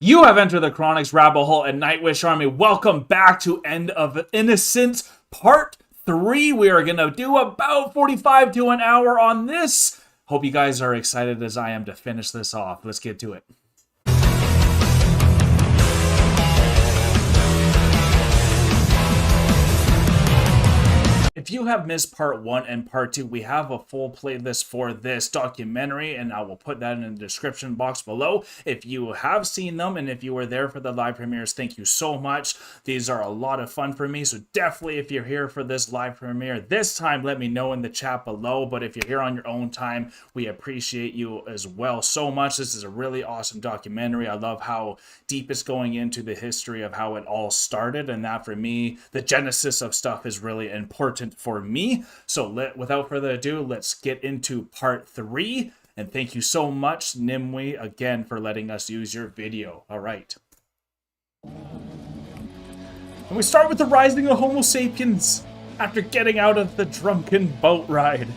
You have entered the Chronic's Rabbit Hole and Nightwish Army. Welcome back to End of Innocence Part 3. We are going to do about 45 to an hour on this. Hope you guys are excited as I am to finish this off. Let's get to it. If you have missed part 1 and part 2, we have a full playlist for this documentary, and I will put that in the description box below. If you have seen them, and if you were there for the live premieres, thank you so much. These are a lot of fun for me, so definitely if you're here for this live premiere this time, let me know in the chat below. But if you're here on your own time, we appreciate you as well so much. This is a really awesome documentary. I love how deep it's going into the history of how it all started, and that for me, the genesis of stuff is really important for me. So without further ado, let's get into part 3. And thank you so much, Nimue, again for letting us use your video. All right. And we start with the rising of Homo sapiens after getting out of the drunken boat ride.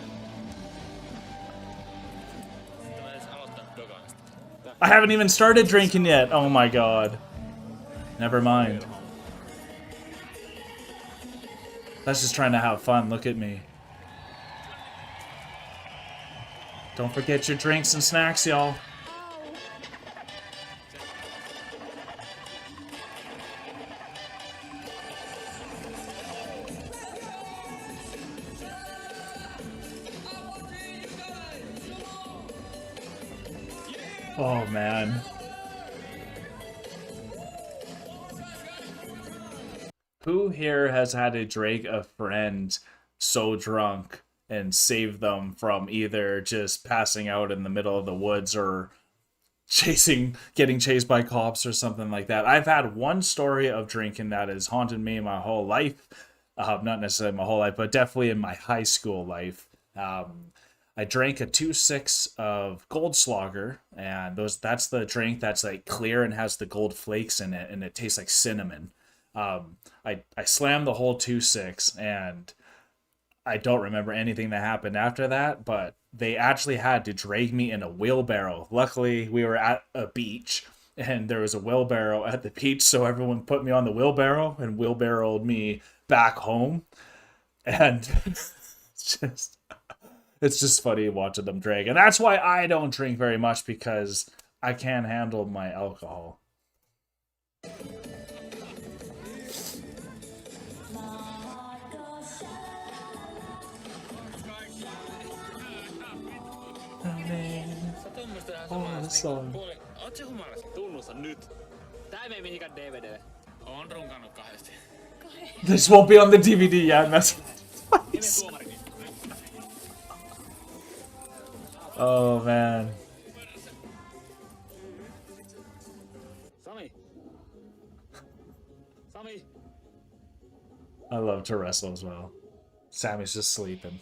I haven't even started drinking yet. Oh my god. Never mind. That's just trying to have fun. Look at me. Don't forget your drinks and snacks, y'all. Oh, man. Who here has had to drag a friend so drunk and save them from either just passing out in the middle of the woods or getting chased by cops or something like that? I've had one story of drinking that has haunted me my whole life. Not necessarily my whole life, but definitely in my high school life. I drank a 2.6 of Goldschlager, and that's the drink that's like clear and has the gold flakes in it, and it tastes like cinnamon. I slammed the whole 2.6, and I don't remember anything that happened after that, but they actually had to drag me in a wheelbarrow. Luckily, we were at a beach, and there was a wheelbarrow at the beach, so everyone put me on the wheelbarrow and wheelbarrowed me back home. And it's just funny watching them drag. And that's why I don't drink very much, because I can't handle my alcohol. Oh, this song. This won't be on the DVD yet, and that's nice. Oh man. I love to wrestle as well. Sammy's just sleeping.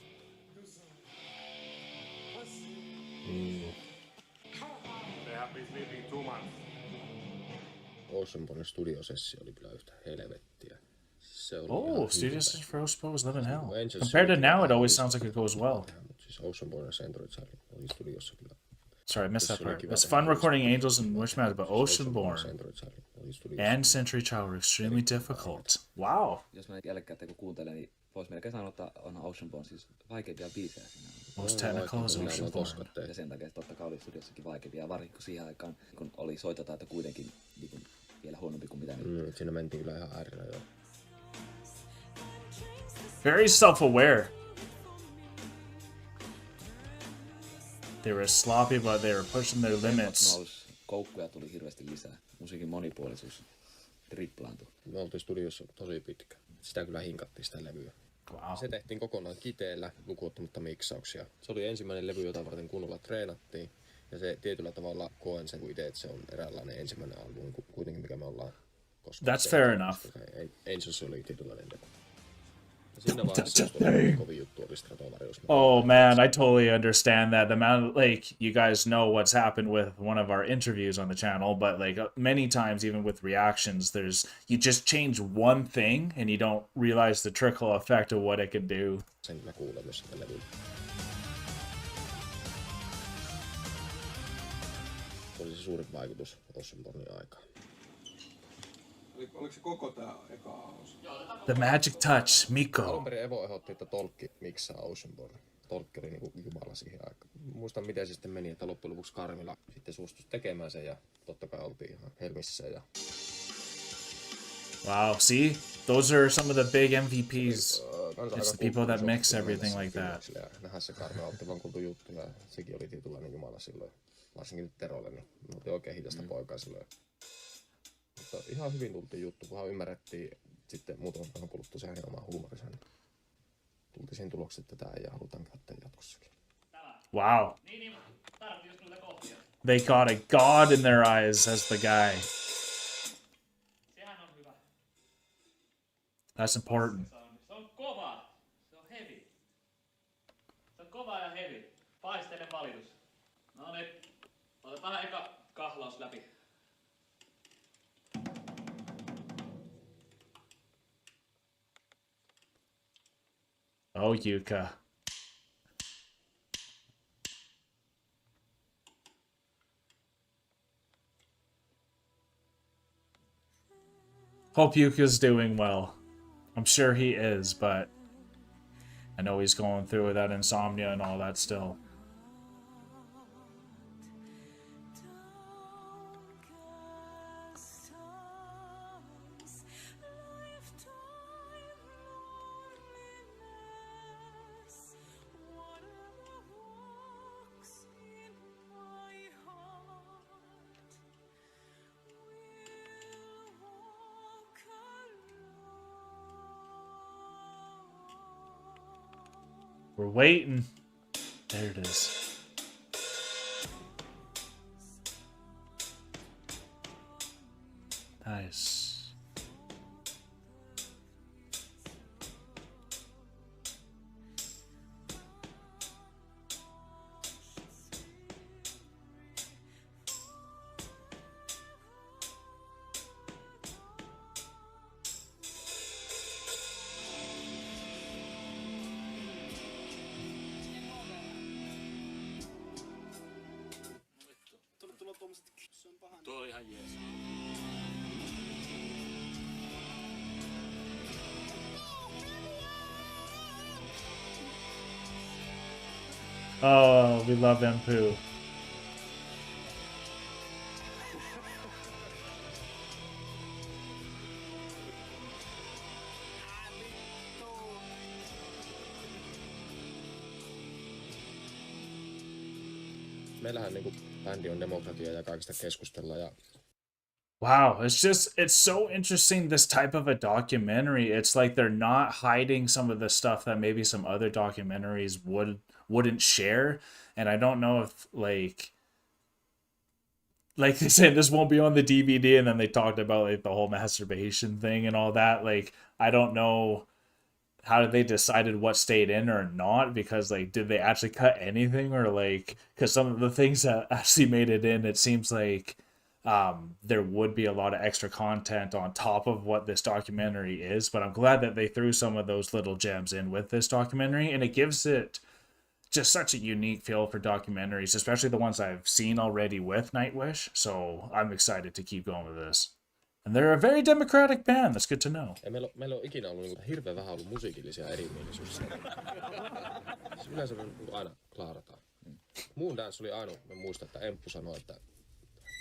Oceanborn studiosessio oli kyllä yhtä helvettiä. Se oli oh, studio session for Oceanborn was living hell. Compared to now, it always sounds like it goes well. Siis Oceanborn Centurit oli studiossa kyllä. Sorry, I missed that part. It's fun recording Angels and Wishmaster, but Oceanborn and Century Child were extremely difficult. Wow. Jos mä jälkeen kun kuuntelen, niin voisi melkein sanoa, että on Oceanborn siis vaikeimpia biisejä siinä. Most technical is Oceanborn. Ja sen takia totta kai oli studiossakin vaikeampia, ja varsinkin siihen aikaan, kun oli soitotaito kuitenkin niin vielä huonompi kuin mitä nyt. Siinä mentiin kyllä ihan äärellä jo. Very self-aware. They were sloppy, but they were pushing their limits. Koukkuja tuli hirveästi lisää. Musiikin monipuolisuus triplaantui. Me oltiin studiossa tosi pitkä. Sitä kyllä hinkattiin sitä levyä. Wow. Se tehtiin kokonaan kiteellä, lukuottamatta miksauksia. Se oli ensimmäinen levy, jota varten kunnolla treenattiin. Ja se tietyllä tavalla koen sen itse, että se on eräänlainen ensimmäinen albumi kuitenkin, mikä me ollaan koskaan That's fair enough. Angels oli tietynlainen teko. Siinä vaiheessa kovin juttu oli Stratovarius. Oh man, I totally understand that. The amount, like, you guys know what's happened with one of our interviews on the channel, but like many times, even with reactions, you just change one thing and you don't realize the trickle effect of what it can do. Sen mä kuulen myös sitä levyllä. Se oli se suurin vaikutus Oceanbornin aikaan. Oliko se koko tää eka osa? The magic touch, Alun Miko. perin Evo ehdotti, että Tolkki miksaa Oceanborn. Tolkki oli niinku jumala siihen aikaan. Muistan miten se sitten meni, että loppujen lopuksi Karmila sitten suostui tekemään sen ja totta kai oltiin ihan helmissä. Ja Wow, see? Those are some of the big MVPs. It's the people that mix everything like that. Nähdä se Karmila otti vaan kuultu juttu ja sekin oli tietynlainen jumala silloin. Varsinkin nyt Terolle, niin me oltiin oikein hidasta poikaa silloin. Mutta ihan hyvin tultiin juttu, kunhan ymmärrettiin sitten muutaman päivän kuluttua se hänen omaa huumorinsa. Niin tultiin siihen tulokseen, että tätä ei halutaan käyttää jatkossakin. Wow. They got a god in their eyes as the guy. That's important. Se on kova. Se on heavy. Se on kova ja heavy. Paisteinen valitus. No niin. Otetaan eka kahlaus läpi. Oh, Yuka. Hope Yuka's doing well. I'm sure he is, but I know he's going through that insomnia and all that still. We're waiting. There it is. Nice. Tuo oli ihan jees. Oh, we love Empu. Meillähän niinku bändi on demokratia ja kaikista keskustellaan ja Wow, it's so interesting, this type of a documentary. It's like they're not hiding some of the stuff that maybe some other documentaries wouldn't share. And I don't know if like they said, this won't be on the DVD, and then they talked about like the whole masturbation thing and all that. Like, I don't know how they decided what stayed in or not, because like, did they actually cut anything, or like, because some of the things that actually made it in, it seems like there would be a lot of extra content on top of what this documentary is. But I'm glad that they threw some of those little gems in with this documentary, and it gives it just such a unique feel for documentaries, especially the ones I've seen already with Nightwish. So I'm excited to keep going with this. And they're a very democratic band. That's good to know. ja meillä on ikinä ollut niinku hirveän vähän ollut musiikillisia erimielisyyksiä. Siis yleensä me niinku aina klaarataan. Moon Dance oli ainoa, mä muistan, että Emppu sanoi, että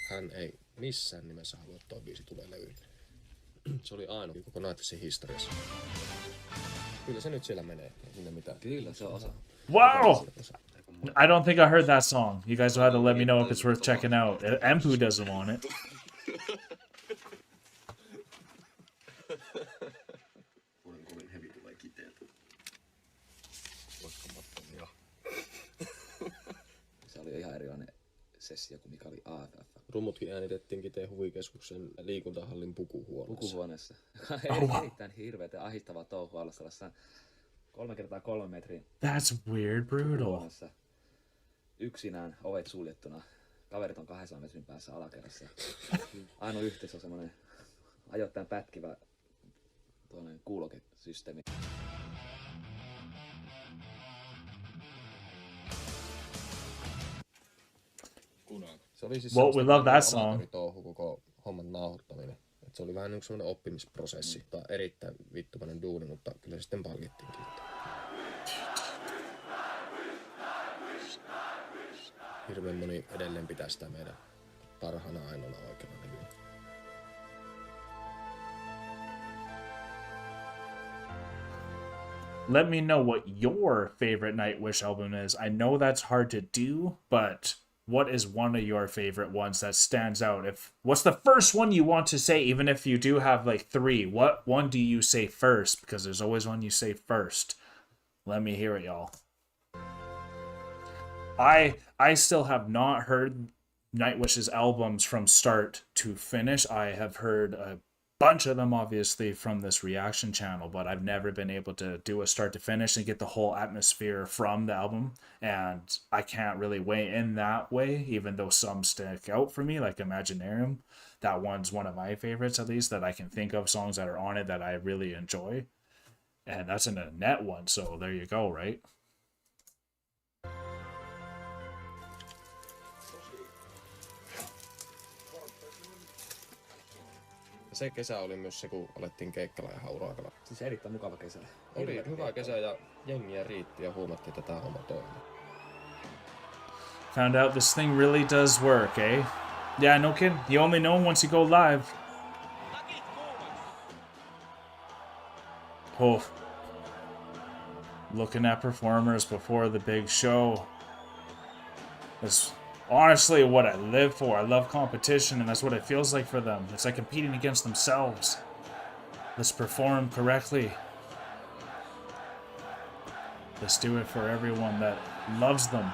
hän ei missään nimessä halua, että toi biisi tulee levyyn. Se oli ainoa koko Nightwishin historiassa. Kyllä se nyt siellä menee, ei siinä mitään. Kyllä, se on osa. Wow! I don't think I heard that song. You guys will have to let me know if it's worth checking out. Empu doesn't want it. Kovin hevi tulee kiteeltä. Uskomattomia. Se oli ihan erilainen sessio kuin mikä oli AFF. Rummutkin äänitettiin Kiteen huvikeskuksen liikuntahallin pukuhuoneessa. Pukuhuoneessa. Erittäin hirveätä ja ahdistavaa touhua olla sellaisessa 3x3 metrin That's weird, brutal. pukuhuoneessa. Yksinään, ovet suljettuna. Kaverit on 200 metrin päässä alakerrassa. Ainoa yhteys on semmoinen ajoittain pätkivä kuulokesysteemi. Se oli siis Well, we love that song. amatööritouhu koko homman nauhoittaminen. Et se oli vähän niin kuin semmoinen oppimisprosessi. Tämä on erittäin vittumainen duuni, mutta kyllä se sitten palkittiinkin. Hirveän moni edelleen pitää sitä meidän parhaana ainoana oikeana levyä. Let me know what your favorite Nightwish album is. I know that's hard to do, but what is one of your favorite ones that stands out? What's the first one you want to say, even if you do have like 3? What one do you say first? Because there's always one you say first. Let me hear it, y'all. I still have not heard Nightwish's albums from start to finish. I have heard a bunch of them, obviously, from this reaction channel, but I've never been able to do a start to finish and get the whole atmosphere from the album. And I can't really weigh in that way, even though some stick out for me, like Imaginarium. That one's one of my favorites, at least, that I can think of songs that are on it that I really enjoy. And that's in a net one, so there you go, right? Se kesä oli myös se, kun alettiin keikkalla ihan urakalla. Siis erittäin mukava kesä. Oli hyvä kesä ja jengiä riitti ja huomattiin, että tämä homma toimii. Found out this thing really does work, eh? Yeah, no kidding. You only know once you go live. Oh. Looking at performers before the big show is honestly what I live for. I love competition, and that's what it feels like for them. It's like competing against themselves. Let's perform correctly. Let's do it for everyone that loves them.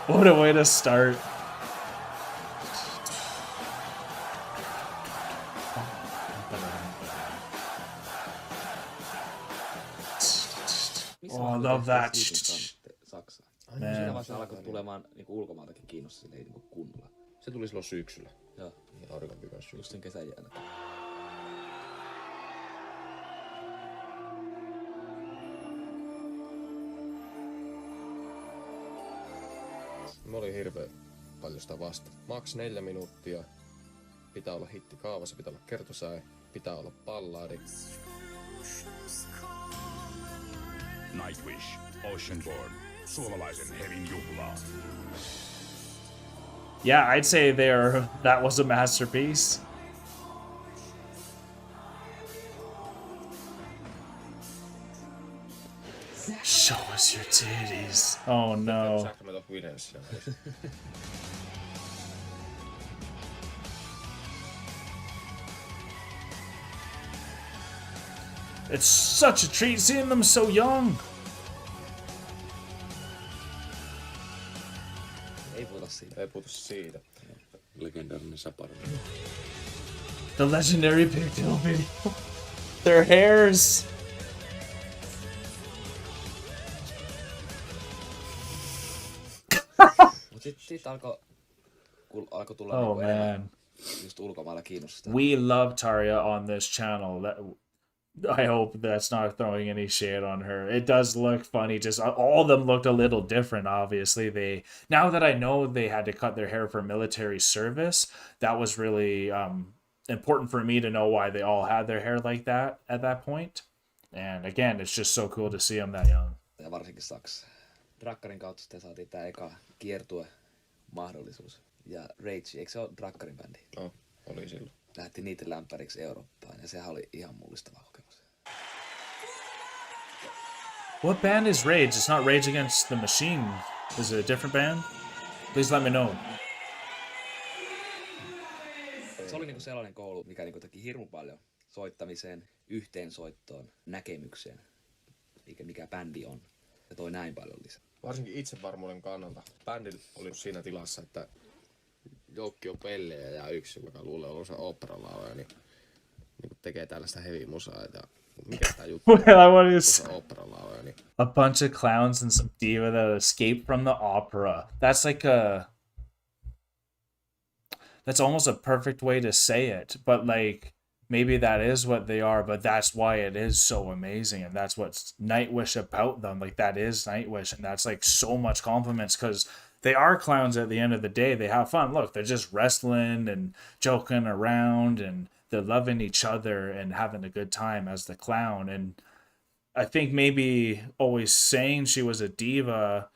What a way to start. Oh, I love that. Saksaan. Siinä vaiheessa alkoi tulemaan niinku ulkomaaltakin kiinnostaa sille niinku kunnolla. Se tuli silloin syksyllä. Joo. Niin auringonpykys. Just sen kesän jälkeen. Mä olin hirveän paljon sitä vasta. Maks 4 minuuttia. Pitää olla hitti kaavassa, pitää olla kertosäe, pitää olla ballaadi. Nightwish, Oceanborn, suomalaisen hevin juhlaa. Yeah, I'd say that was a masterpiece. Show us your titties. Oh no. Sacramento Winners. It's such a treat seeing them so young. Ei puhuta siitä. Ei puhuta siitä. Legendaarinen saparo. The legendary pigtail video. Their hairs. Mut sit alkoi tulla Oh niinku enemmän man. just ulkomailla kiinnostusta. We love Tarja on this channel. I hope that's not throwing any shade on her. It does look funny. Just all of them looked a little different. Obviously, now that I know they had to cut their hair for military service, that was really important for me to know why they all had their hair like that at that point. And again, it's just so cool to see them that young. Ja varsinkin Saksa. Drakkarin kautta sitten saatiin tää eka kiertue mahdollisuus. Ja Rage, eikö se ole Drakkarin bändi? No, oli silloin. Lähti niiden lämpäriksi Eurooppaan ja sehän oli ihan mullistava kokemus. What band is Rage? It's not Rage Against the Machine. Is it a different band? Please let me know. Se oli niinku sellainen koulu, mikä niinku teki hirmu paljon soittamiseen, yhteensoittoon, näkemykseen, mikä bändi on. Ja toi näin paljon lisää. Varsinkin itsevarmuuden kannalta. Bändi oli siinä tilassa, että joukki on pellejä ja yksi, joka luulee olevansa oopperalaulaja, niin tekee tällaista heavy musaa. Ja mikä tää juttu on? Well, I want to Oopperalaulaja, niin a bunch of clowns and some diva that escaped from the opera. That's almost a perfect way to say it. But like maybe that is what they are, but that's why it is so amazing, and that's what's Nightwish about them. Like, that is Nightwish, and that's like so much compliments, because they are clowns at the end of the day. They have fun. Look, they're just wrestling and joking around, and they're loving each other and having a good time as the clown. And I think maybe always saying she was a diva,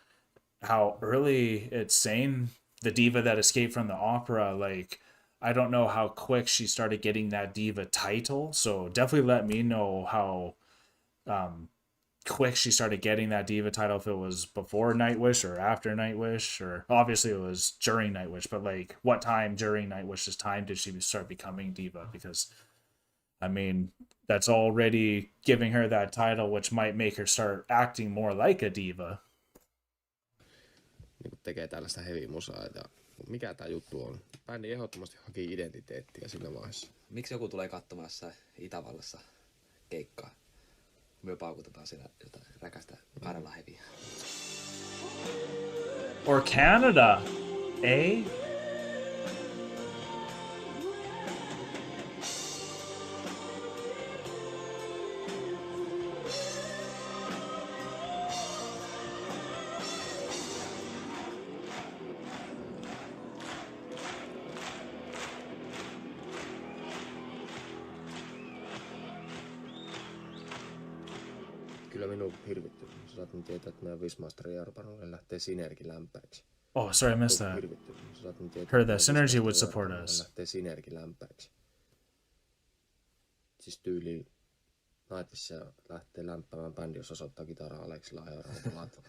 how early it's saying the diva that escaped from the opera, like, I don't know how quick she started getting that diva title. So definitely let me know how quick she started getting that diva title, if it was before Nightwish or after Nightwish, or obviously it was during Nightwish, but like what time during Nightwish's time did she start becoming diva? Because I mean, that's already giving her that title, which might make her start acting more like a diva. Niin tekee tällaista heavy musaa. Ja mikä tää juttu on? Bändi ehdottomasti haki identiteettiä siinä vaiheessa. Miksi joku tulee katsomaan jossain Itävallassa keikkaa? Me paukutetaan siellä jotain räkästä Karla heviä. Or Canada, eh? Kyllä minun hirvitty. Sä saat nyt tietää, että meidän Wismasterin Jarpanolle lähtee Sinergi-lämpäiksi. Oh, sorry, I missed that. Hirvitty. Sä saat nyt tietää, Heard että that Synergy would support us. lähtee Sinergi-lämpäiksi. Siis tyyli Nightwishissa lähtee lämpäämään bändi, jos osoittaa kitaraa Aleksilla ajoraudalla latva.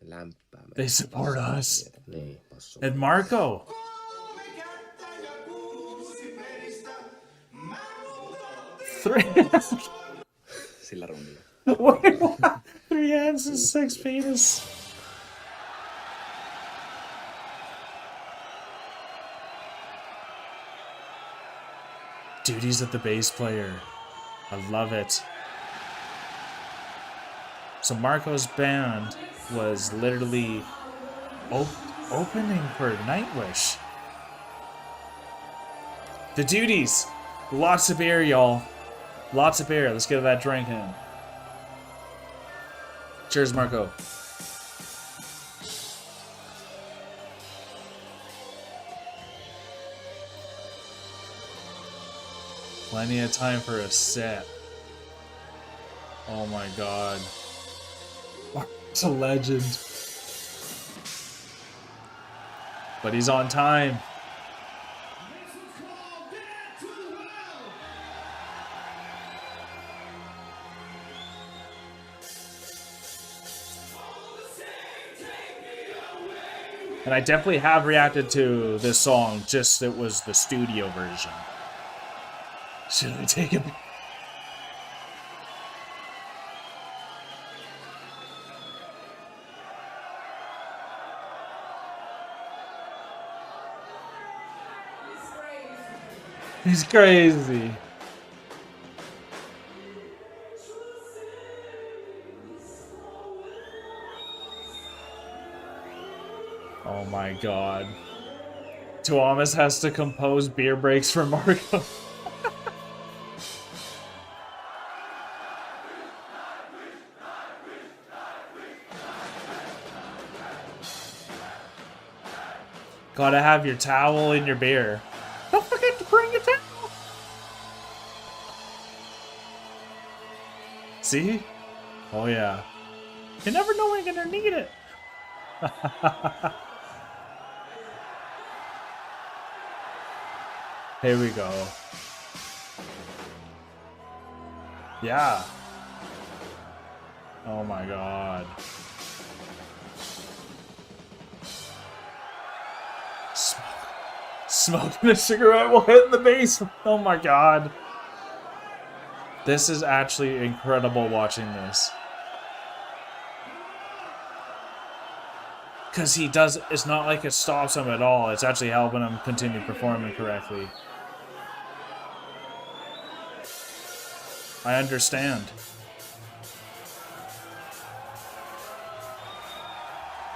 Lämpää. They support us. Niin, passu. And Marco. Sillä rundilla. 3 hands and 6 penis. Duties of the bass player. I love it. So Marco's band was literally opening for Nightwish. The Duties. Lots of beer, y'all. Lots of beer. Let's get that drink in. Cheers, Marco. Plenty of time for a set. Oh my god. It's a legend. But he's on time. And I definitely have reacted to this song, just it was the studio version. Should I take it? He's crazy. Oh my god. Tuomas has to compose beer breaks for Marco. Gotta have your towel and your beer. Don't forget to bring your towel. See? Oh yeah. You never know when you're gonna need it. Here we go. Yeah. Oh my god. Smoking a cigarette while hitting the bass. Oh my god. This is actually incredible watching this. Because he does, it's not like it stops him at all. It's actually helping him continue performing correctly. I understand.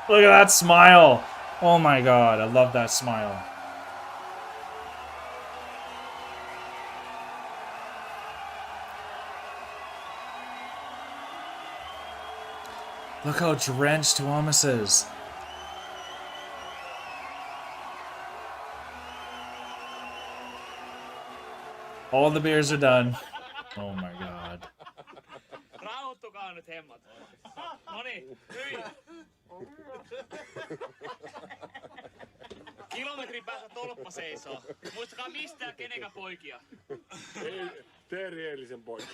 Look at that smile. Oh my god, I love that smile. Look how drenched Tuomas is. All the beers are done. Oh my god. Rauhoittukaa nyt hemmat. Noniin, hyi. Kilometrin päässä tolppa seisoo. Muistakaa mistää kenekä poikia. Teeri Eilisen poika.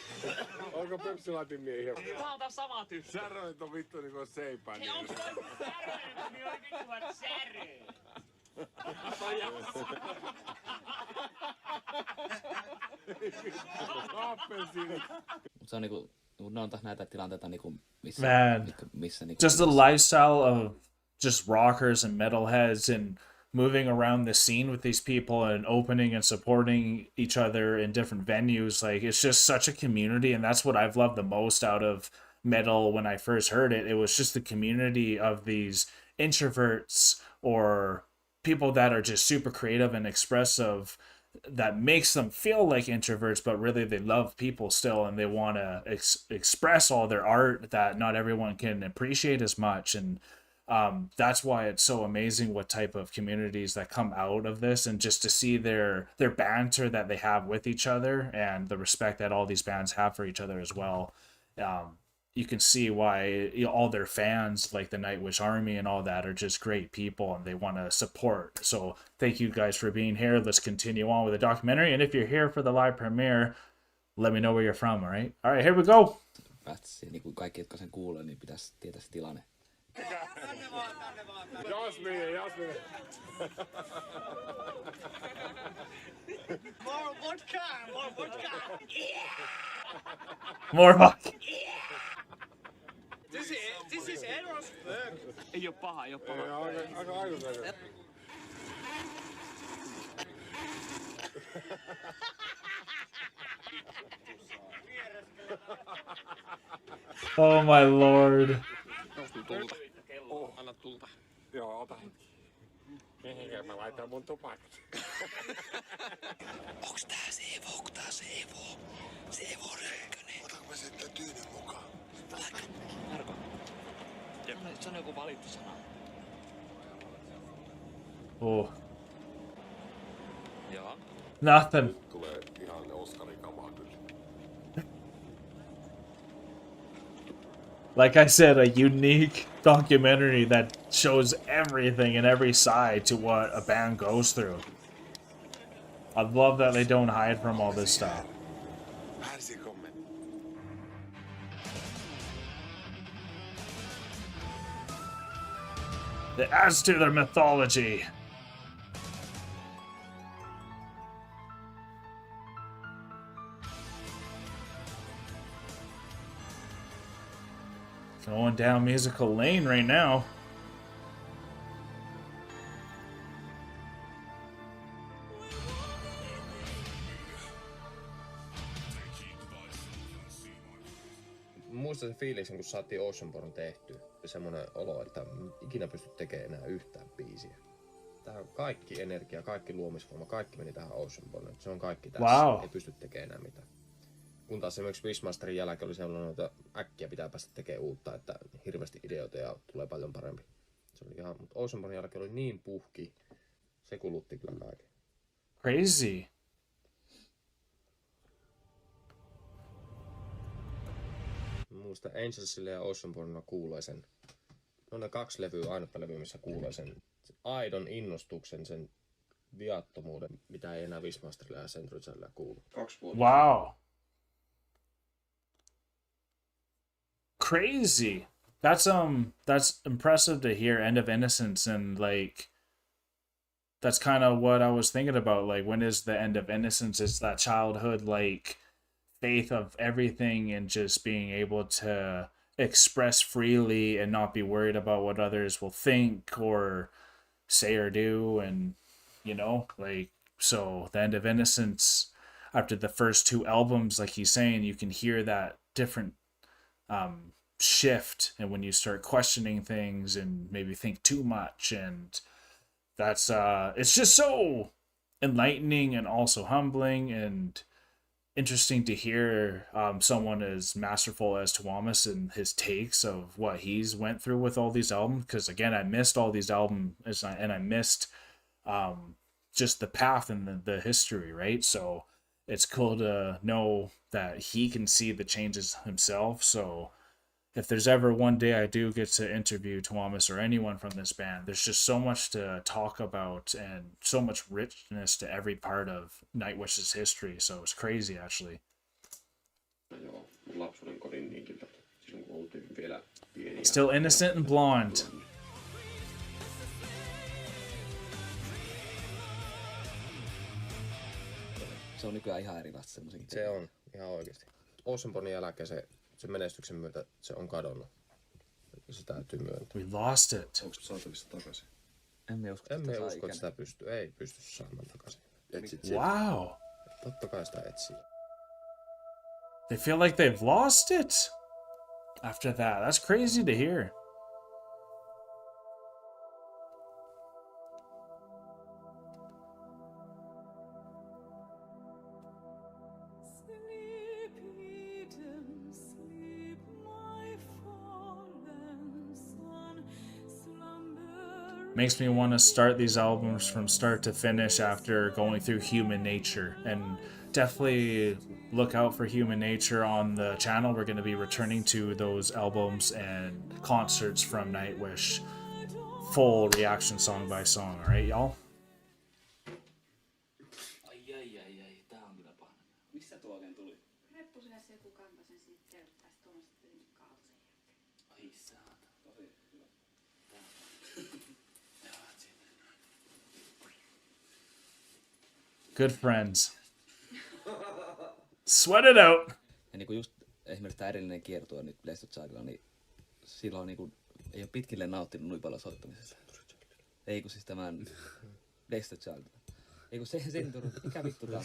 Onko Pepsi-laatin miehiä? Tää on taas sama tyyppi. Säröit on vittu niinku seipää. Hei, onks toi säröi? Niin oli vittu säröi. Mut se on niinku, ne on taas näitä tilanteita niinku, missä, Man. missä niinku, Just the lifestyle of just rockers and metalheads and moving around the scene with these people and opening and supporting each other in different venues. Like, it's just such a community, and that's what I've loved the most out of metal when I first heard it. It was just the community of these introverts or people that are just super creative and expressive that makes them feel like introverts, but really they love people still, and they want to express all their art that not everyone can appreciate as much. And that's why it's so amazing what type of communities that come out of this, and just to see their banter that they have with each other and the respect that all these bands have for each other as well. You can see why all their fans, like the Nightwish Army and all that, are just great people and they want to support. So thank you guys for being here. Let's continue on with the documentary. And if you're here for the live premiere, let me know where you're from, all right? All right, here we go. Päästä niin kuin kaikki, jotka sen kuulee, niin pitäisi tietää se tilanne. Jasmine. More vodka! More vodka. This is Eros. Ei oo paha. Aika aikuinen. Oh my lord. Anna tulta. Joo, ota hetki. Mihinkä mä laitan mun tupakat? Onks tää se Evo? Se Evo Röykkönen. Otanko mä sitten tyynin mukaan? Marko, se on joku valittu sana. Oh, Joo. nothing. Tulee ihan Oskarin kamaa kyllä. Like I said, a unique documentary that shows everything and every side to what a band goes through. I love that they don't hide from all this stuff. It adds to their mythology. Going down musical lane right now. Muistan sen fiiliksen, kun saatiin Oceanborn tehty. Semmoinen olo, että ikinä pysty tekemään enää yhtään biisiä. Tähän kaikki energia, kaikki luomisvoima, kaikki meni tähän Oceanborniin. Se on kaikki tässä. Wow. Ei pysty tekemään enää mitään. Kun taas esimerkiksi Wishmasterin jälkeen oli sellainen, että äkkiä pitää päästä tekemään uutta, että hirveästi ideoita ja tulee paljon parempi. Se oli ihan, mutta Oceanbornin jälkeen oli niin puhki, se kulutti kyllä kaiken. Crazy. Muista Angelsille ja Oceanbornilla kuulee sen. No ne kaksi levyä, ainutta levyä, missä kuulee sen aidon innostuksen, sen viattomuuden, mitä ei enää Wishmasterilla ja Centurycella kuulu. 2 vuotta. Wow. Crazy. That's impressive to hear. End of Innocence, and like that's kind of what I was thinking about. Like, when is the end of Innocence? It's that childhood like faith of everything and just being able to express freely and not be worried about what others will think or say or do. And like, so the end of Innocence, after the first 2 albums, like he's saying, you can hear that different shift, and when you start questioning things and maybe think too much, and that's it's just so enlightening and also humbling. And interesting to hear someone as masterful as Tuomas and his takes of what he's went through with all these albums. Because again, I missed all these albums, and I missed just the path and the history, right? So it's cool to know that he can see the changes himself. So if there's ever one day I do get to interview Tuomas or anyone from this band, there's just so much to talk about and so much richness to every part of Nightwish's history. So it's crazy, actually. Joo, mun lapsuuden kodin niitiltä, silloin kun oltiin vielä pieniä. Still innocent and blonde. Se on nykyään ihan erilaista semmoisenkin. Se on ihan oikeesti. Oceanbornin jälkeen se menestyksen myötä se on kadonnut. Se täytyy myöntää. We lost it. Onko saatavissa takaisin? Emme usko, Että sitä ei pysty saamaan takaisin. Etsit sieltä. Wow. Totta kai sitä etsii. They feel like they've lost it after that. That's crazy to hear. Makes me want to start these albums from start to finish after going through Human Nature. And definitely look out for Human Nature on the channel. We're going to be returning to those albums and concerts from Nightwish. Full reaction song by song, alright y'all? Ai, tää on kyllä paha. Missä tuo oikein tuli? Reppusen se joku kantasen siitä käyttäisi tuommoiset kaalsen jälkeen. Ai saata. Tosi hyvä. Good friends. Sweat it out! Ja niinku just esimerkiksi tää edellinen kiertue nyt Blessed Childilla, niin silloin niinku ei oo pitkille nauttinut noin paljon soittamisesta. Ei kun siis tämän Blessed Child. Ei kun se mikä vittu tää on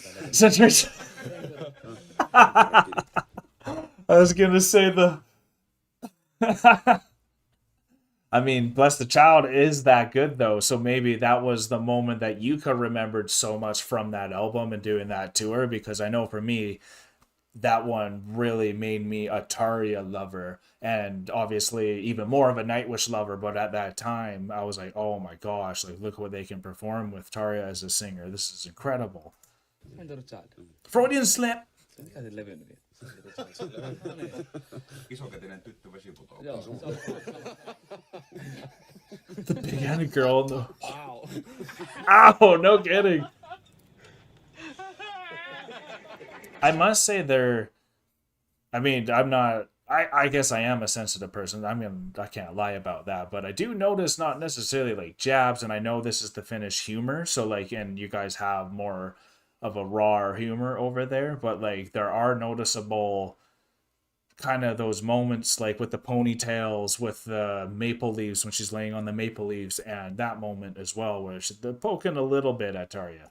I was gonna say I mean, Bless the Child is that good though, so maybe that was the moment that Yuka remembered so much from that album and doing that tour, because I know for me, that one really made me a Tarja lover, and obviously even more of a Nightwish lover, but at that time, I was like, oh my gosh, like look what they can perform with Tarja as a singer. This is incredible. Freudian slip! Mikä se levy nimi? Isokätinen tyttö vesiputous. Joo, se on. The big-headed girl in the... Wow. Ow, no kidding. I must say I mean, I'm not... I guess I am a sensitive person. I can't lie about that. But I do notice not necessarily like jabs, and I know this is the Finnish humor. So like, and you guys have more of a raw humor over there. But like, there are noticeable kind of those moments like with the ponytails, with the maple leaves when she's laying on the maple leaves, and that moment as well where they're poking a little bit at Tarja.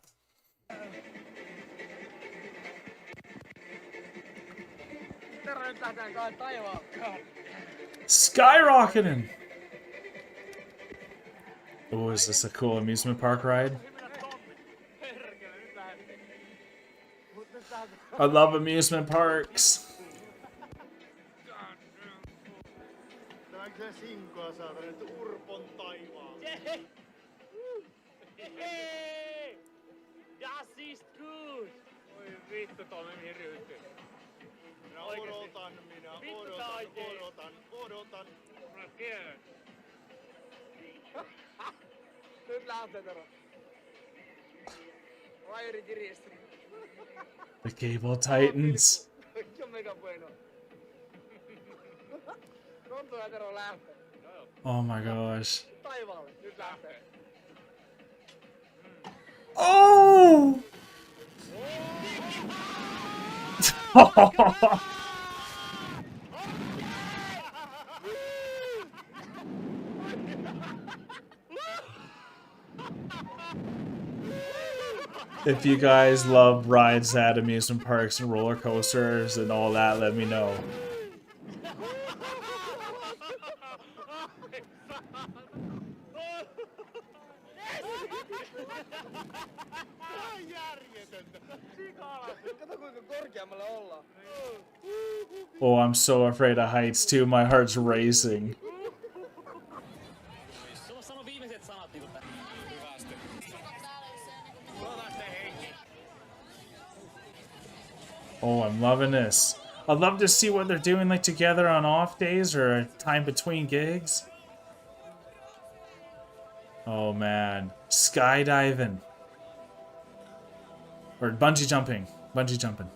Skyrocketing! Oh, is this a cool amusement park ride? I love amusement parks. Das ist gut! Oi vittu, tuonne mihin ryhtyy. Minä odotan. Mä tiedän. Nyt lähtee Tero. Vajuri kiristyy. The Cable Titans. On mega bueno. Tuntuu, että Tero lähtee. Oh my gosh. Taivaalle, nyt lähtee. Oh! If you guys love rides at amusement parks and roller coasters and all that, let me know. Kato kuinka korkea Oh, I'm so afraid of heights too. My heart's racing. Oh, I'm loving this. I'd love to see what they're doing like together on off days or time between gigs. Oh man, skydiving. Or bungee jumping. Bungee jumping.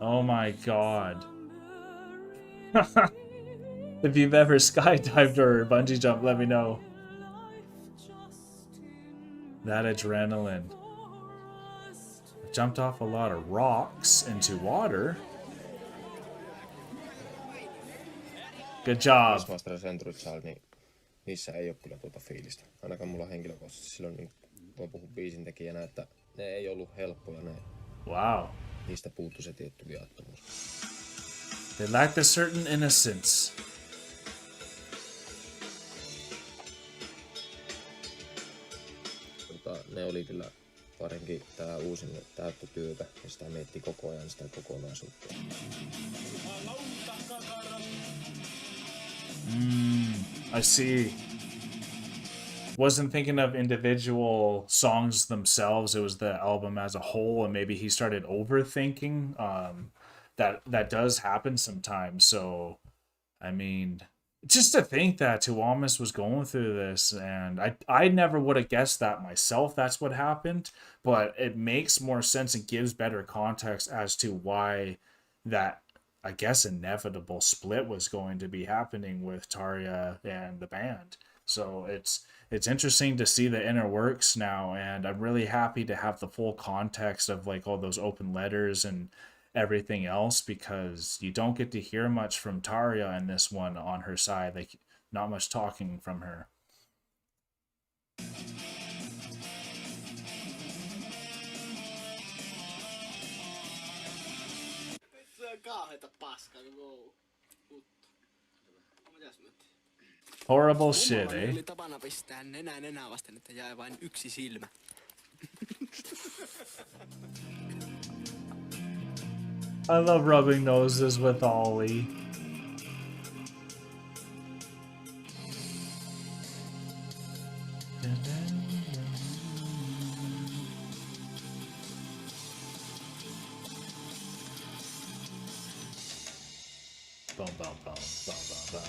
Oh my god. If you've ever skydived or bungee jumped, let me know. That adrenaline. I've jumped off a lot of rocks into water. Good job. Niin niissä ei ole kyllä tuota fiilistä. Ainakaan mulla henkilökohtaisesti silloin niin voi puhua biisintekijänä, että ne ei ollut helppoja ne. Wow. Niistä puuttui se tietty viattomuus. They lacked a certain innocence. Ne oli kyllä varsinkin tää uusin täyttötyötä ja sitä mietti koko ajan sitä kokonaisuutta. I see. Wasn't thinking of individual songs themselves. It was the album as a whole, and maybe he started overthinking. That does happen sometimes. So, I mean, just to think that Tuomas was going through this, and I never would have guessed that myself. That's what happened, but it makes more sense and gives better context as to why that, I guess, inevitable split was going to be happening with Tarja and the band. So it's interesting to see the inner works now, and I'm really happy to have the full context of like all those open letters and everything else, because you don't get to hear much from Tarja in this one on her side, like not much talking from her. Horrible shit, eh? Oli tapana pistää nenää vasten, että jäi vain yksi silmä. I love rubbing noses with Ollie. Bum, bum, bum, bum, bum, bum.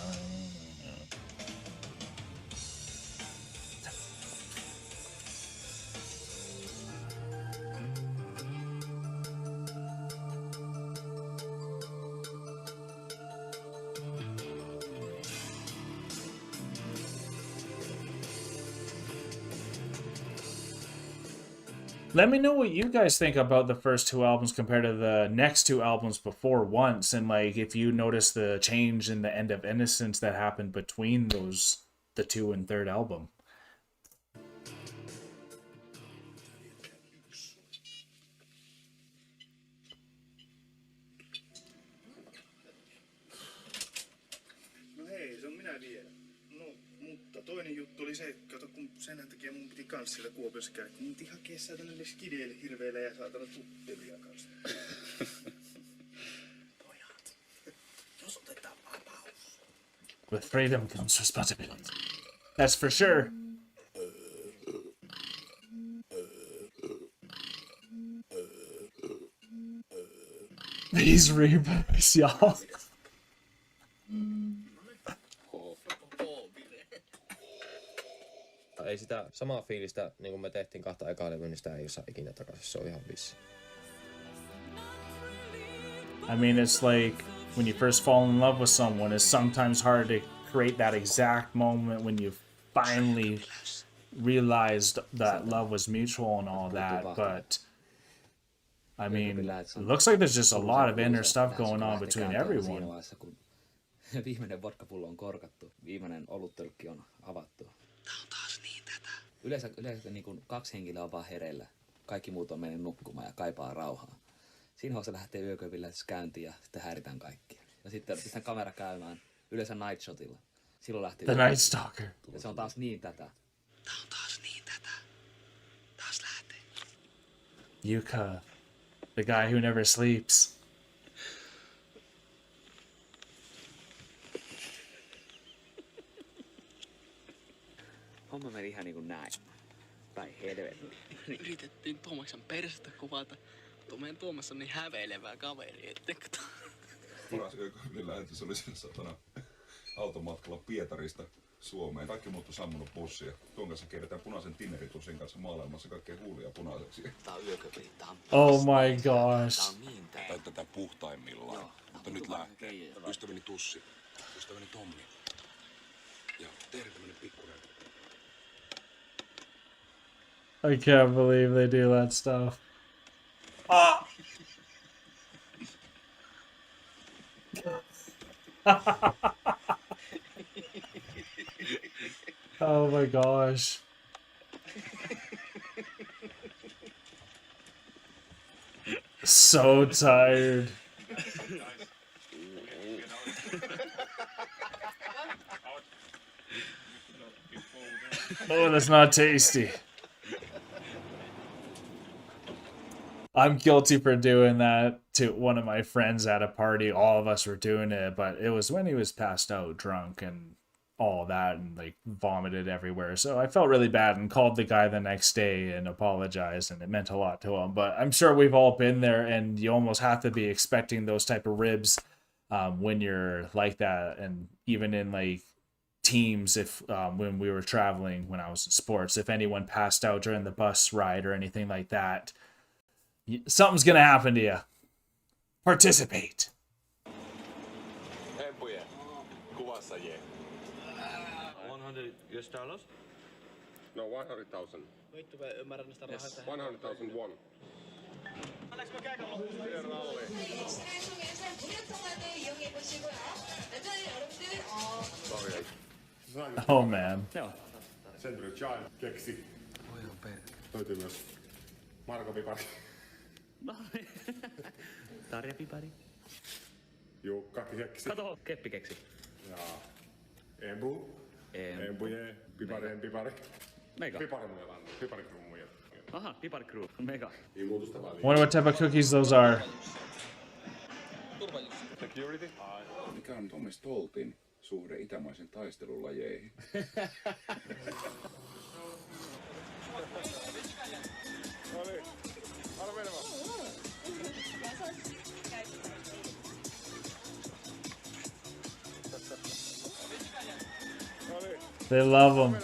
Let me know what you guys think about the first two albums compared to the next two albums before once, and like if you notice the change in the end of Innocence that happened between those, the two and third album. No hei, se on minä vielä. No, mutta toinen juttu oli se, kato kun sen takia mun piti kans siellä Kuopiossa käydä, kun mun piti hakea saatana niille skideille hirveillä ja saatana tutteluja kanssa. Pojat, jos otetaan vapaus. With freedom comes responsibility. That's for sure. These reverbs, y'all. Ei sitä samaa fiilistä, niin kuin me tehtiin kahta ekaa levyä, niin sitä ei saa ikinä takaisin. Se on ihan vissi. I mean, it's like when you first fall in love with someone, it's sometimes hard to create that exact moment when you finally realized that love was mutual and all that. But I mean, it looks like there's just a lot of inner stuff going on between everyone. Viimeinen vodkapullo on korkattu, viimeinen oluttölkki on avattu. Yleensä niin kuin 2 henkilöä on vaan hereillä. Kaikki muut on mennyt nukkumaan ja kaipaa rauhaa. Siinä vaiheessa lähtee yököpillä käyntiin ja sitten häiritään kaikkia. Ja sitten pistän kamera käymään, yleensä night shotilla. silloin lähti... The Night Stalker. Ja se on taas niin tätä. Tää on taas niin tätä. Taas lähtee. Yuka. The guy who never sleeps. Homma meni ihan niinku näin. Päin helvetti. Yritettiin Tuomaksen persestä kuvata. Tuo meidän Tuomas on niin häveilevää kaveri, ettei Paras yökahvin lähetys oli sen satana automatkalla Pietarista Suomeen. Kaikki muut on sammunut bussia. Tuon kanssa kierretään punaisen tinneritussin kanssa maailmassa kaikkea huulia punaiseksi. Tää on yököpeli, tää on Oh my gosh. Tää on niin tää. Tai tätä puhtaimmillaan. Mutta nyt lähtee. Ystäväni Tussi. Ystäväni Tommi. Ja tehdään tämmönen pikkuinen. I can't believe they do that stuff. Ah! Oh my gosh. So tired. Oh, that's not tasty. I'm guilty for doing that to one of my friends at a party. All of us were doing it, but it was when he was passed out drunk and all that and like vomited everywhere. So I felt really bad and called the guy the next day and apologized, and it meant a lot to him. But I'm sure we've all been there, and you almost have to be expecting those type of ribs when you're like that. And even in like teams, if when we were traveling, when I was in sports, if anyone passed out during the bus ride or anything like that, something's gonna happen to you. Participate. Empujen, kuvassa jee. $100? No, 100,000. Vittu, mä ymmärrän sitä rahaa. 100,000 won. Oh man. Century Child keksi. Löytyy myös Marko Pipari. No niin. Tarja Pipari. Jukka keksi. Kato, Keppi keksi. Ja Empuje, Pipareen Pipari. Mega. Piparikrummuja. Aha, Pipari Crew. Mega. Wonder what type of cookies those are. Security. Mikä on Tommi Stoltin suhde itämaisen taistelulajeihin? They love them.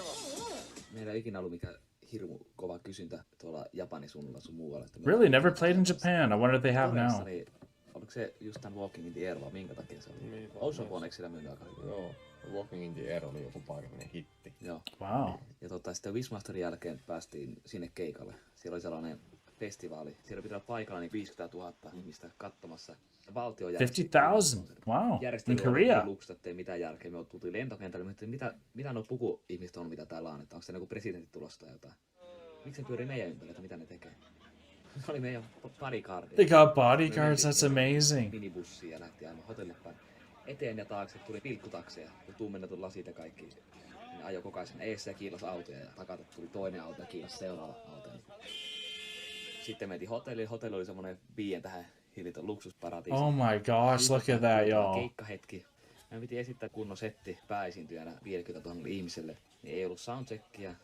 Meillä ei ikinä ollut mikään hirmu kova kysyntä tuolla Japanin suunnalla sun muualla. Really, never played in Japan. I wonder if they have now. Koreassa, niin, oliko se just tämän Walking in the Air vai minkä takia se oli? Niin, Oceanphone sillä myynyt aika hyvin? Joo, Walking in the Air oli joku paikallinen hitti. Joo. Wow. Ja sitten Wishmasterin jälkeen päästiin sinne keikalle. Siellä oli sellainen festivaali. Siellä pitää olla paikalla niin 50 000 ihmistä katsomassa. Valtio 50,000. Wow. In Korea. Lukset, ettei mitään järkeä. Me tultiin lentokentälle, mutta mitä nuo puku-ihmiset on, mitä täällä on? Että onko se joku presidentti tulossa tai jotain? Miksi ne pyörii meidän ympärillä, että mitä ne tekee? Se oli meidän bodyguardia. They got bodyguards, that's amazing. Minibussia ja lähti aivan hotellille päin. Eteen ja taakse tuli pilkkutakseja ja tummennetut lasit ja kaikki. Ne ajoi koko ajan eessä ja kiilasi autoja ja takalta tuli toinen auto ja kiilasi seuraava auto. Sitten mentiin hotelliin. Hotelli oli semmonen 5 tähän hillitön luksusparatiisi. Oh my gosh, look at that, y'all. Keikkahetki. Me piti esittää kunnon setti pääesiintyjänä 50 000 ihmiselle. Niin ei ollut soundcheckia.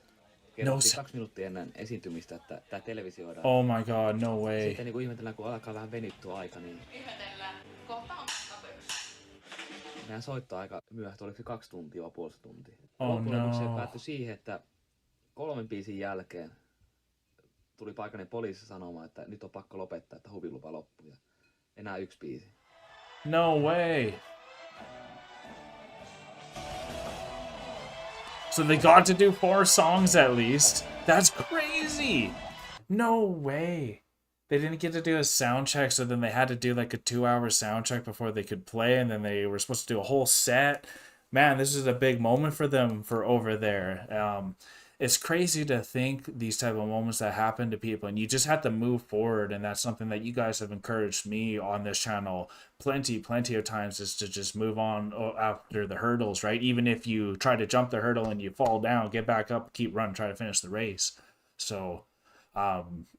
Kerrottiin 2 minuuttia ennen esiintymistä, että tää televisioidaan. Oh my god, no way. Sitten niin ihmetellään, kun alkaa vähän venyttyä aika, niin... Ihmetellään. Kohta on kapeus. Mehän soittaa aika myöhään, oliko se 2 tuntia vai puolesta tuntia. Oh no. Se päättyi siihen, että 3 biisin jälkeen tuli paikallinen poliisi sanomaan, että nyt on pakko lopettaa, että huvilupa loppuu. Ja enää 1 biisi. No way. So they got to do 4 songs at least. That's crazy. No way. They didn't get to do a sound check, so then they had to do like a 2-hour sound check before they could play, and then they were supposed to do a whole set. Man, this is a big moment for them for over there. it's crazy to think these type of moments that happen to people, and you just have to move forward. And that's something that you guys have encouraged me on this channel plenty of times, is to just move on after the hurdles, right? Even if you try to jump the hurdle and you fall down, get back up, keep running, try to finish the race. So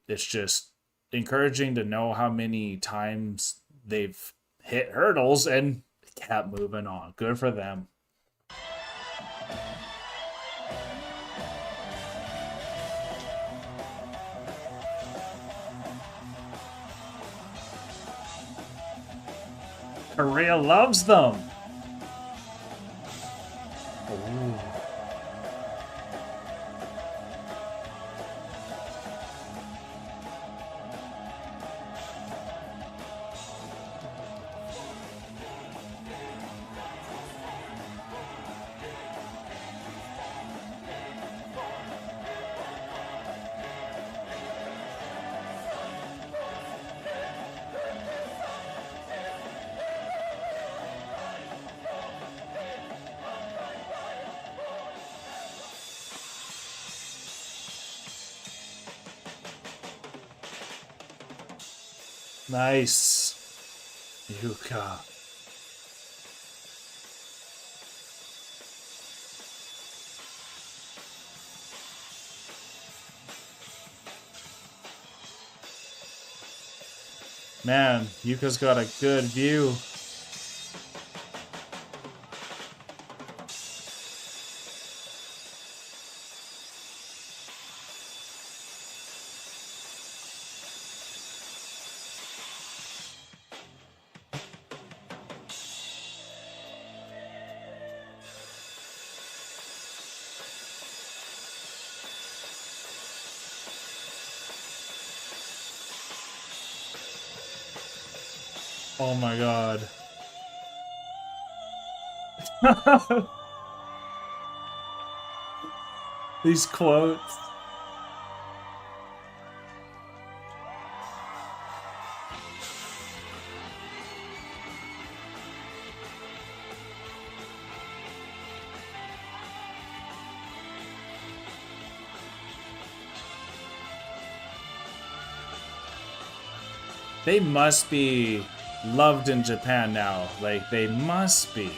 it's just encouraging to know how many times they've hit hurdles and kept moving on. Good for them. Korea loves them. Ooh. Nice. Yuka. Man, Yuka's got a good view. Oh my god. These quotes. They must be loved in Japan now. Like, they must be.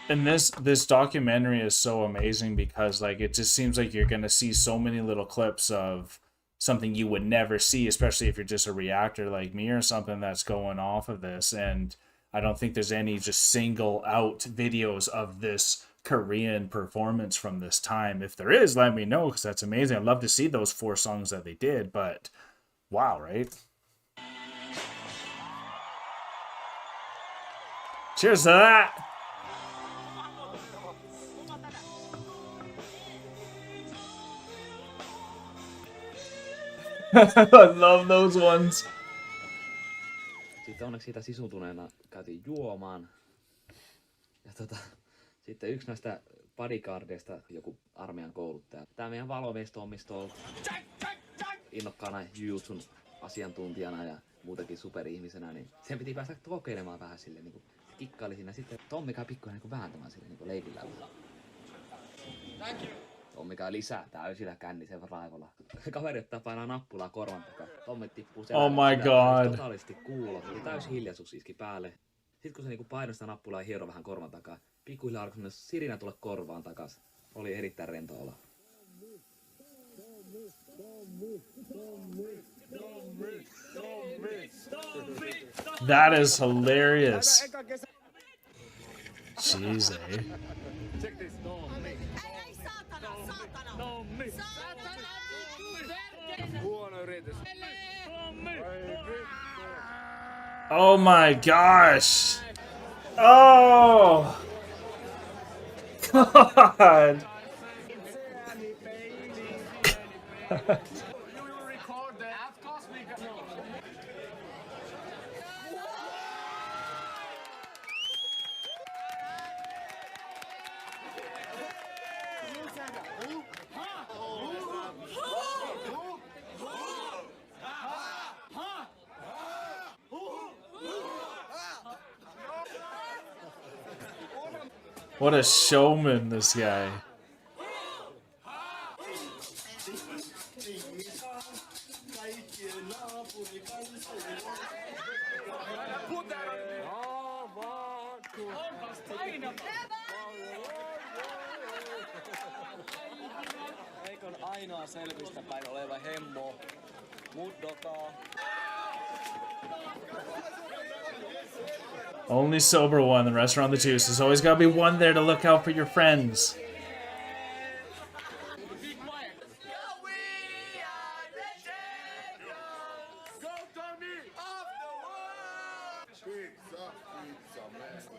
And this documentary is so amazing because, like, it just seems like you're gonna see so many little clips of something you would never see, especially if you're just a reactor like me or something that's going off of this. And I don't think there's any just single out videos of this Korean performance from this time. If there is, let me know, because that's amazing. I'd love to see those 4 songs that they did, but wow, right? Cheers to that! I love those ones. Sitten onneksi siitä sisutuneena käytiin juomaan. Ja sitten yksi näistä bodyguardeista, joku armeijan kouluttaja. Tää meidän valvomiestoimisto on innokkaana jujutsun asiantuntijana ja muutenkin superihmisenä, niin sen piti päästä kokeilemaan vähän silleen, niin kikkaili siinä. Sitten Tommi käy pikkuinen niin vääntämään silleen niin leikillä. Tommi käy lisää täysillä kännisen raivolla. Kaveri ottaa painaa nappulaa korvan takaa. Tommi tippuu selään. Oh my god. Totaalisti kuulo. Tuli täys hiljaisuus iski päälle. Sitten kun se niinku painoi sitä nappulaa ja hiero vähän korvan takaa, pikkuhiljaa alkoi semmoinen sirinä tulla korvaan takas. Oli erittäin rento olo. That is hilarious. Jeez, eh? Check this. Huono yritys. Oh my gosh. Oh. God. What a showman, this guy. Eikon ainoa selvistä päin oleva hemmo. Muddokaa. Only sober one, the rest are on the juice. There's always gotta be one there to look out for your friends.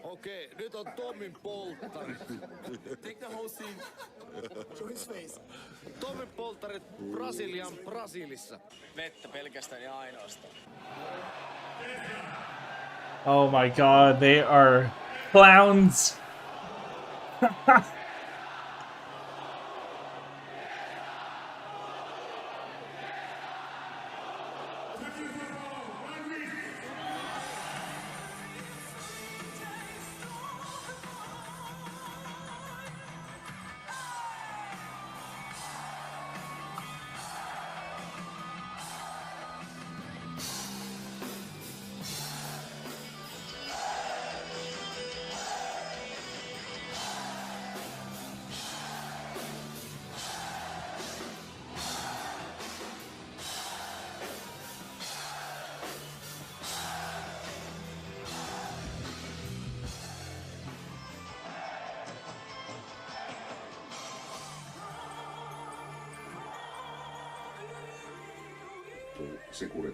Okei, nyt on Tommin polttari. Take the whole scene. Show his face. Tommin polttarit Brasilian Brasilissa. Vettä pelkästään ja ainoastaan. Oh my god, they are clowns.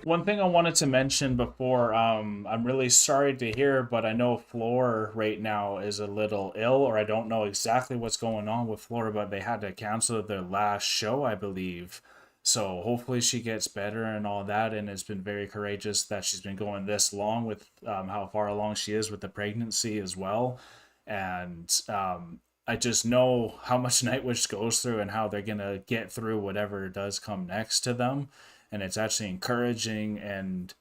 One thing I wanted to mention before, I'm really sorry to hear, but I know Floor right now is a little ill, or I don't know exactly what's going on with Floor, but they had to cancel their last show, I believe. So hopefully she gets better and all that, and it's been very courageous that she's been going this long with how far along she is with the pregnancy as well. And I just know how much Nightwish goes through and how they're going to get through whatever does come next to them. And it's actually encouraging and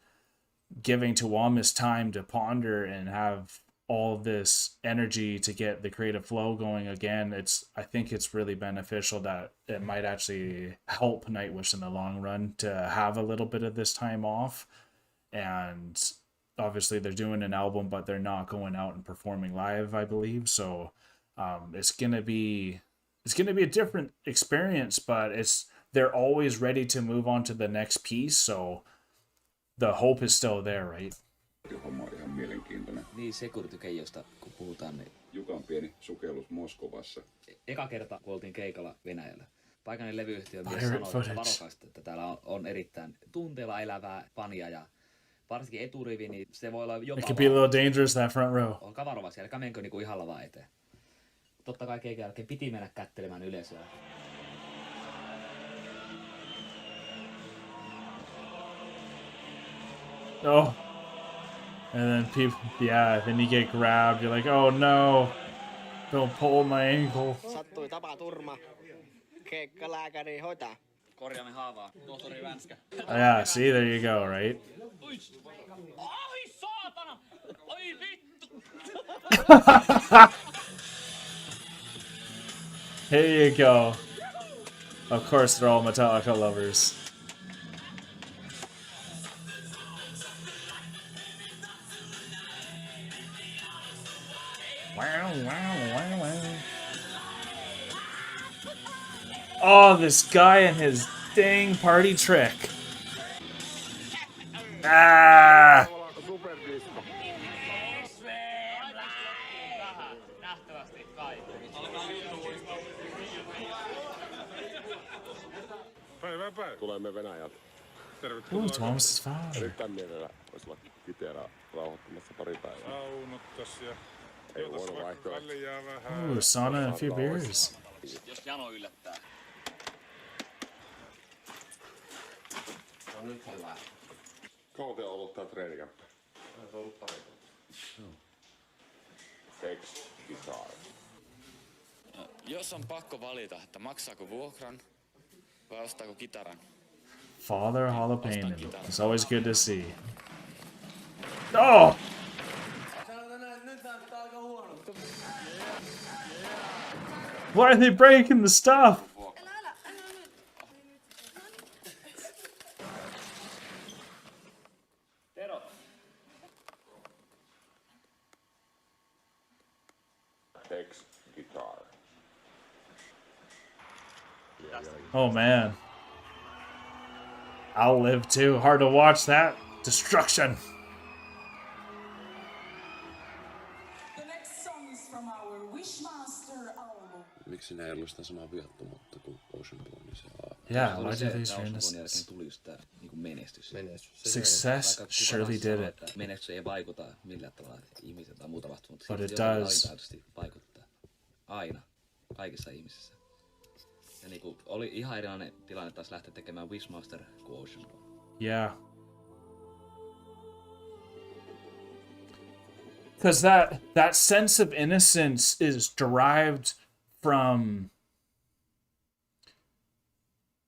giving Tuamis time to ponder and have all this energy to get the creative flow going again. I think it's really beneficial that it might actually help Nightwish in the long run to have a little bit of this time off. And obviously they're doing an album, but they're not going out and performing live, I believe. So it's gonna be a different experience, but they're always ready to move on to the next piece, so the hope is still there, right? Homma on ihan mielenkiintoinen. Niin, Security Keijosta, kun puhutaan, niin... Jukan pieni sukellus Moskovassa. Eka kerta, kun oltiin keikalla Venäjällä. Paikallinen levyyhtiö mies sanoi, että varokaista, että täällä on erittäin tunteella elävää fania ja varsinkin eturivi, niin se voi olla jopa... It could be a little dangerous, that front row. Olkaa varovaisia, älkää menkö niinku ihalla vaan eteen. Totta kai keikan jälkeen piti mennä kättelemään yleisöä. Oh. And then then you get grabbed. You're like, oh no, don't pull my ankle. Sattui tapaturma. Keikkalääkäri hoitaa. Korjaamme haavaa. Tohtori Vänskä. Yeah, see, there you go, right? Ai saatana! Oi vittu! Here you go. Of course, they're all Metallica lovers. Oh, this guy and his dang party trick. Ah! Tulemme Venäjältä. Ooh, Thomas' father. Erittäin mielellä voisi olla kiteellä rauhoittamassa pari päivää. Saunut tossa ja Ei huono vaihtoehto. Ooh, sauna and a few beers. Jos jano yllättää. No nyt hyvä. Kauan te on ollut tää treenikämppä? Se on ollut pari. Text guitar. Jos on pakko valita, että maksaako vuokran vai ostaako kitaran? Father jalapeno. It's always good to see. Oh! Why are they breaking the stuff? Text guitar. Oh man. I'll live too. Hard to watch that destruction. The next song is from our Wishmaster album. Miksi ne ei ollut sitä samaa viattomuutta kuin Ocean Bone, niin se Yeah, why do these jälkeen Innocence? tuli just tää niinku menestys. Success surely did it. Menestys ei vaikuta millään tavalla ihmisiä tai muuta tapahtumaa, But it jotain does. alitajuisesti vaikuttaa. Aina. Kaikissa ihmisissä. Ja niinku oli ihan erilainen tilanne taas lähteä tekemään Wishmaster kuin Ocean Bone. Yeah. Because that sense of innocence is derived from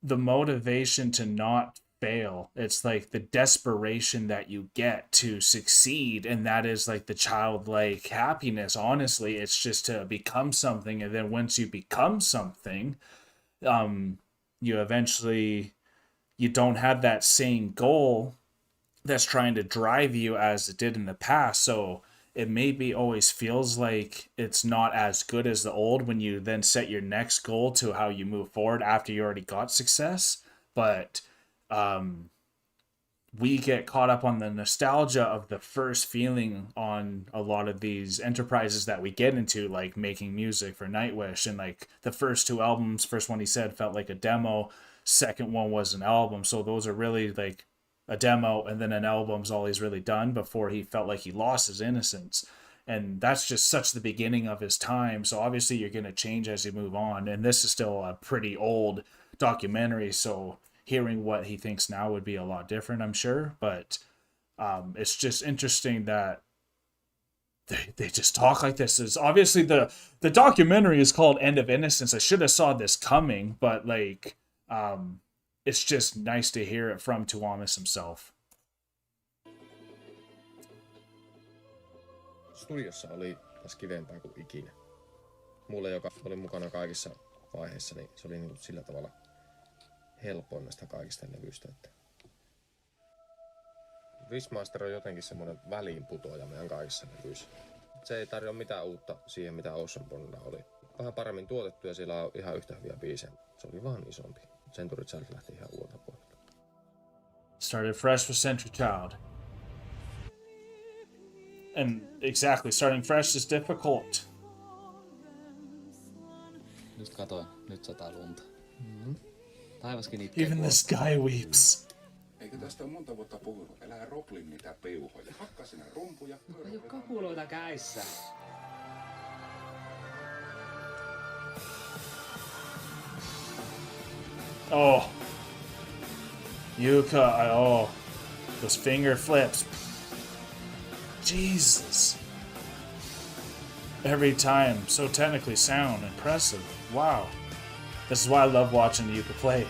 the motivation to not fail. It's like the desperation that you get to succeed, and that is like the childlike happiness. Honestly, it's just to become something, and then once you become something, you eventually, you don't have that same goal that's trying to drive you as it did in the past. So it maybe always feels like it's not as good as the old when you then set your next goal to how you move forward after you already got success. But we get caught up on the nostalgia of the first feeling on a lot of these enterprises that we get into, like making music for Nightwish. And like the first two albums, first one he said felt like a demo, second one was an album. So those are really like a demo, and then an album's all he's really done before he felt like he lost his innocence. And that's just such the beginning of his time. So obviously you're going to change as you move on. And this is still a pretty old documentary, so hearing what he thinks now would be a lot different, I'm sure. But it's just interesting that they just talk like this. Is obviously the documentary is called End of Innocence. I should have saw this coming, but like it's just nice to hear it from Tuomas himself. Studiossa oli taas kivempää kuin ikinä. Mulle, joka oli mukana kaikissa vaiheissa, niin se oli niin sillä tavalla helpoin näistä kaikista levyistä. Että Wishmaster on jotenkin semmoinen väliinputoaja meidän kaikissa levyissä. Se ei tarjoa mitään uutta siihen, mitä Ocean Bonella oli. Vähän paremmin tuotettu ja siellä on ihan yhtä hyviä biisejä. Se oli vaan isompi. Century Child lähti ihan uudelta puolelta. Started fresh with Century Child. And exactly, starting fresh is difficult. Just katoin, nyt sataa lunta. Taivaskin itkee. Even the sky weeps. Eikö tästä ole monta vuotta puhunut? Älä ropli niitä piuhoja. Hakka sinä rumpuja. Ei oo kapuloita käissä. Oh. Yuka, oh. Those finger flips. Jesus. Every time, so technically sound, impressive. Wow. This is why I love watching Yuka play.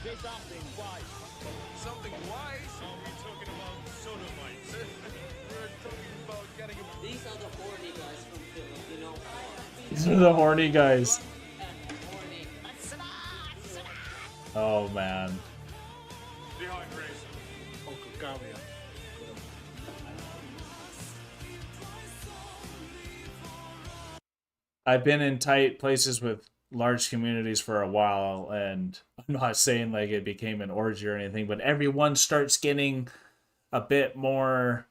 Say something wise. Something wise? Are we talking about sodomites? We're talking about getting a... These are the horny guys from Finland, you know. These are the horny guys. Oh man. Dehydration. Uncle Kavia. I've been in tight places with large communities for a while, and I'm not saying like it became an orgy or anything, but everyone starts getting a bit more.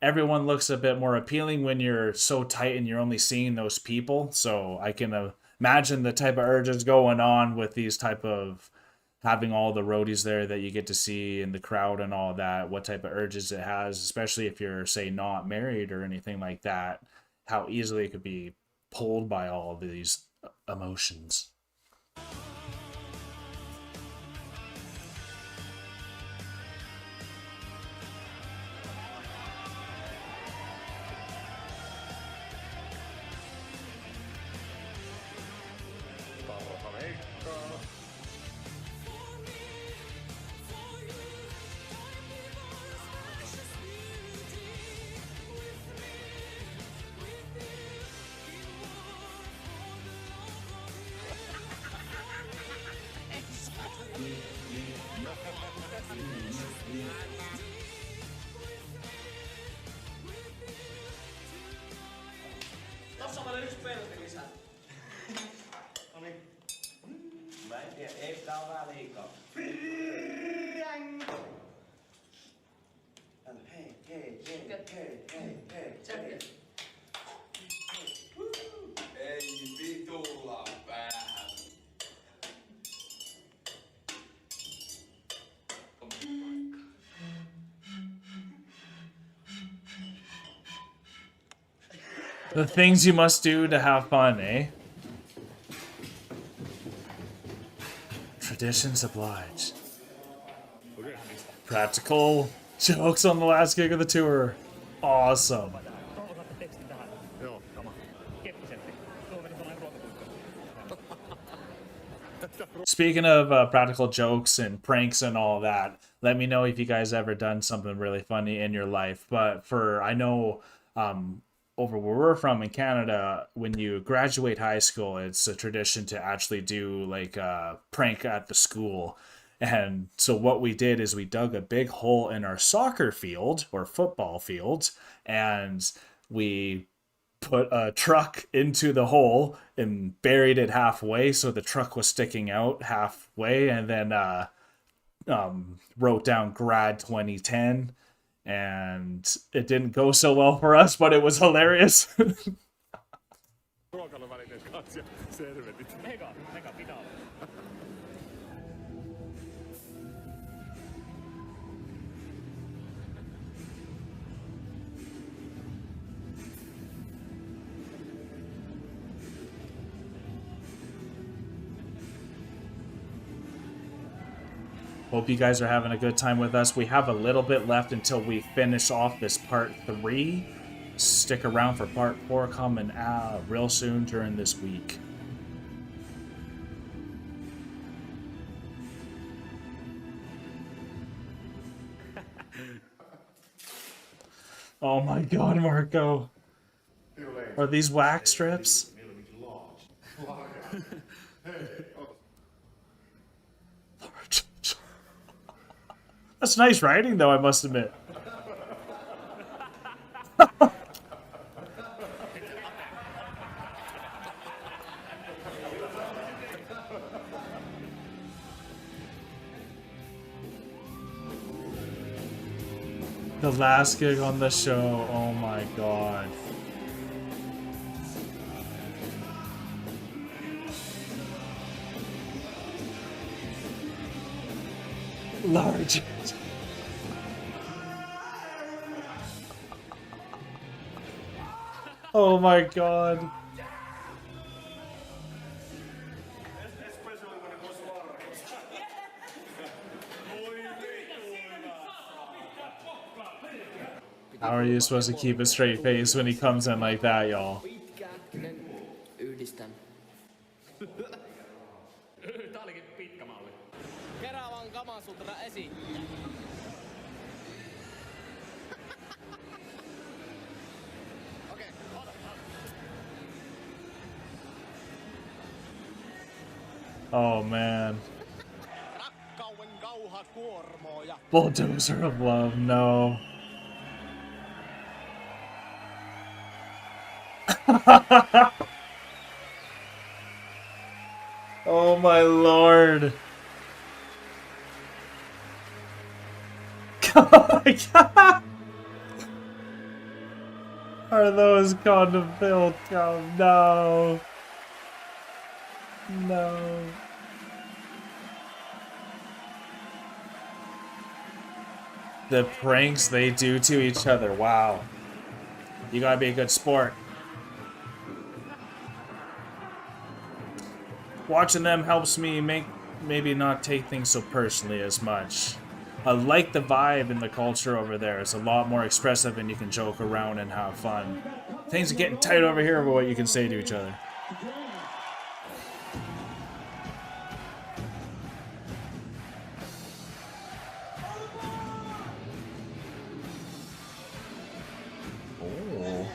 Everyone looks a bit more appealing when you're so tight and you're only seeing those people. So I can imagine the type of urges going on with these type of having all the roadies there that you get to see in the crowd and all that, what type of urges it has, especially if you're, say, not married or anything like that, how easily it could be pulled by all of these emotions. Tossa on vielä yksi pelti lisää. Noniin. Mä en tiedä, ei tää on vähän liikaa. Hei, hei, hei, hei, hei, hei, hei. Ei vitulla päähän. The things you must do to have fun, eh? Traditions oblige. Practical jokes on the last gig of the tour. Awesome. Speaking of practical jokes and pranks and all that, let me know if you guys ever done something really funny in your life. But I know over where we're from in Canada, when you graduate high school, it's a tradition to actually do like a prank at the school. And so what we did is we dug a big hole in our soccer field or football field, and we put a truck into the hole and buried it halfway, so the truck was sticking out halfway, and then wrote down grad 2010, and it didn't go so well for us, but it was hilarious. Ruokailuvälineet kanssa ja servetit. Mega pitää olla. Hope you guys are having a good time with us. We have a little bit left until we finish off this part 3. Stick around for part 4 coming real soon during this week. Oh my god, Marco. Are these wax strips? That's nice writing, though, I must admit. The last gig on the show, oh my god. Large. Oh my god. How are you supposed to keep a straight face when he comes in like that, y'all? Yhdistän. tää olikin pitkä malli. Keravan Kamasutra esittää. Okei, ota. Oh man. Rakkauden kauha kuormoja. Bulldozer of love, no. Oh my lord. Oh my god. Are those condom filled? Oh no. No. The pranks they do to each other. Wow. You gotta be a good sport. Watching them helps me maybe not take things so personally as much. I like the vibe and the culture over there. It's a lot more expressive and you can joke around and have fun. Things are getting tight over here over what you can say to each other. Oh.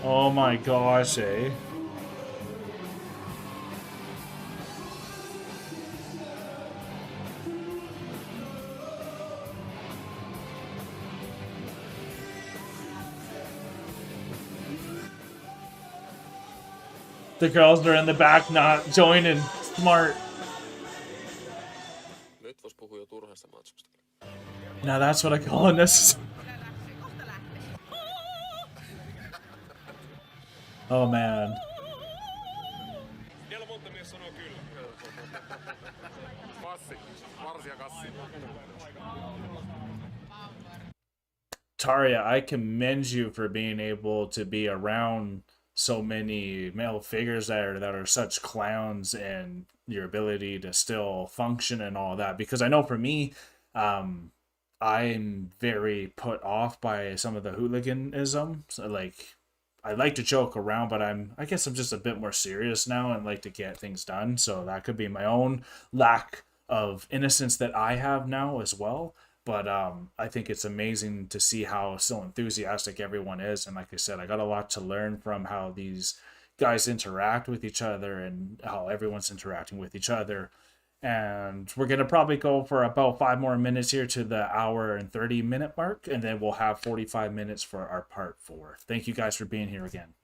Oh my gosh, eh? The girls are in the back not joining. Smart. Nyt vois puhua jo turhasta matskusta. Now that's what I call this. Oh man. Vielä monta mies sanoo kyllä. Passi. Varsi ja kassi. Taria, I commend you for being able to be around so many male figures that are such clowns and your ability to still function and all that. Because I know for me, I'm very put off by some of the hooliganism. So like, I like to joke around, but I guess I'm just a bit more serious now and like to get things done. So that could be my own lack of innocence that I have now as well. But I think it's amazing to see how so enthusiastic everyone is. And like I said, I got a lot to learn from how these guys interact with each other and how everyone's interacting with each other. And we're going to probably go for about 5 more minutes here to the hour and 30-minute mark. And then we'll have 45 minutes for our part 4. Thank you guys for being here again.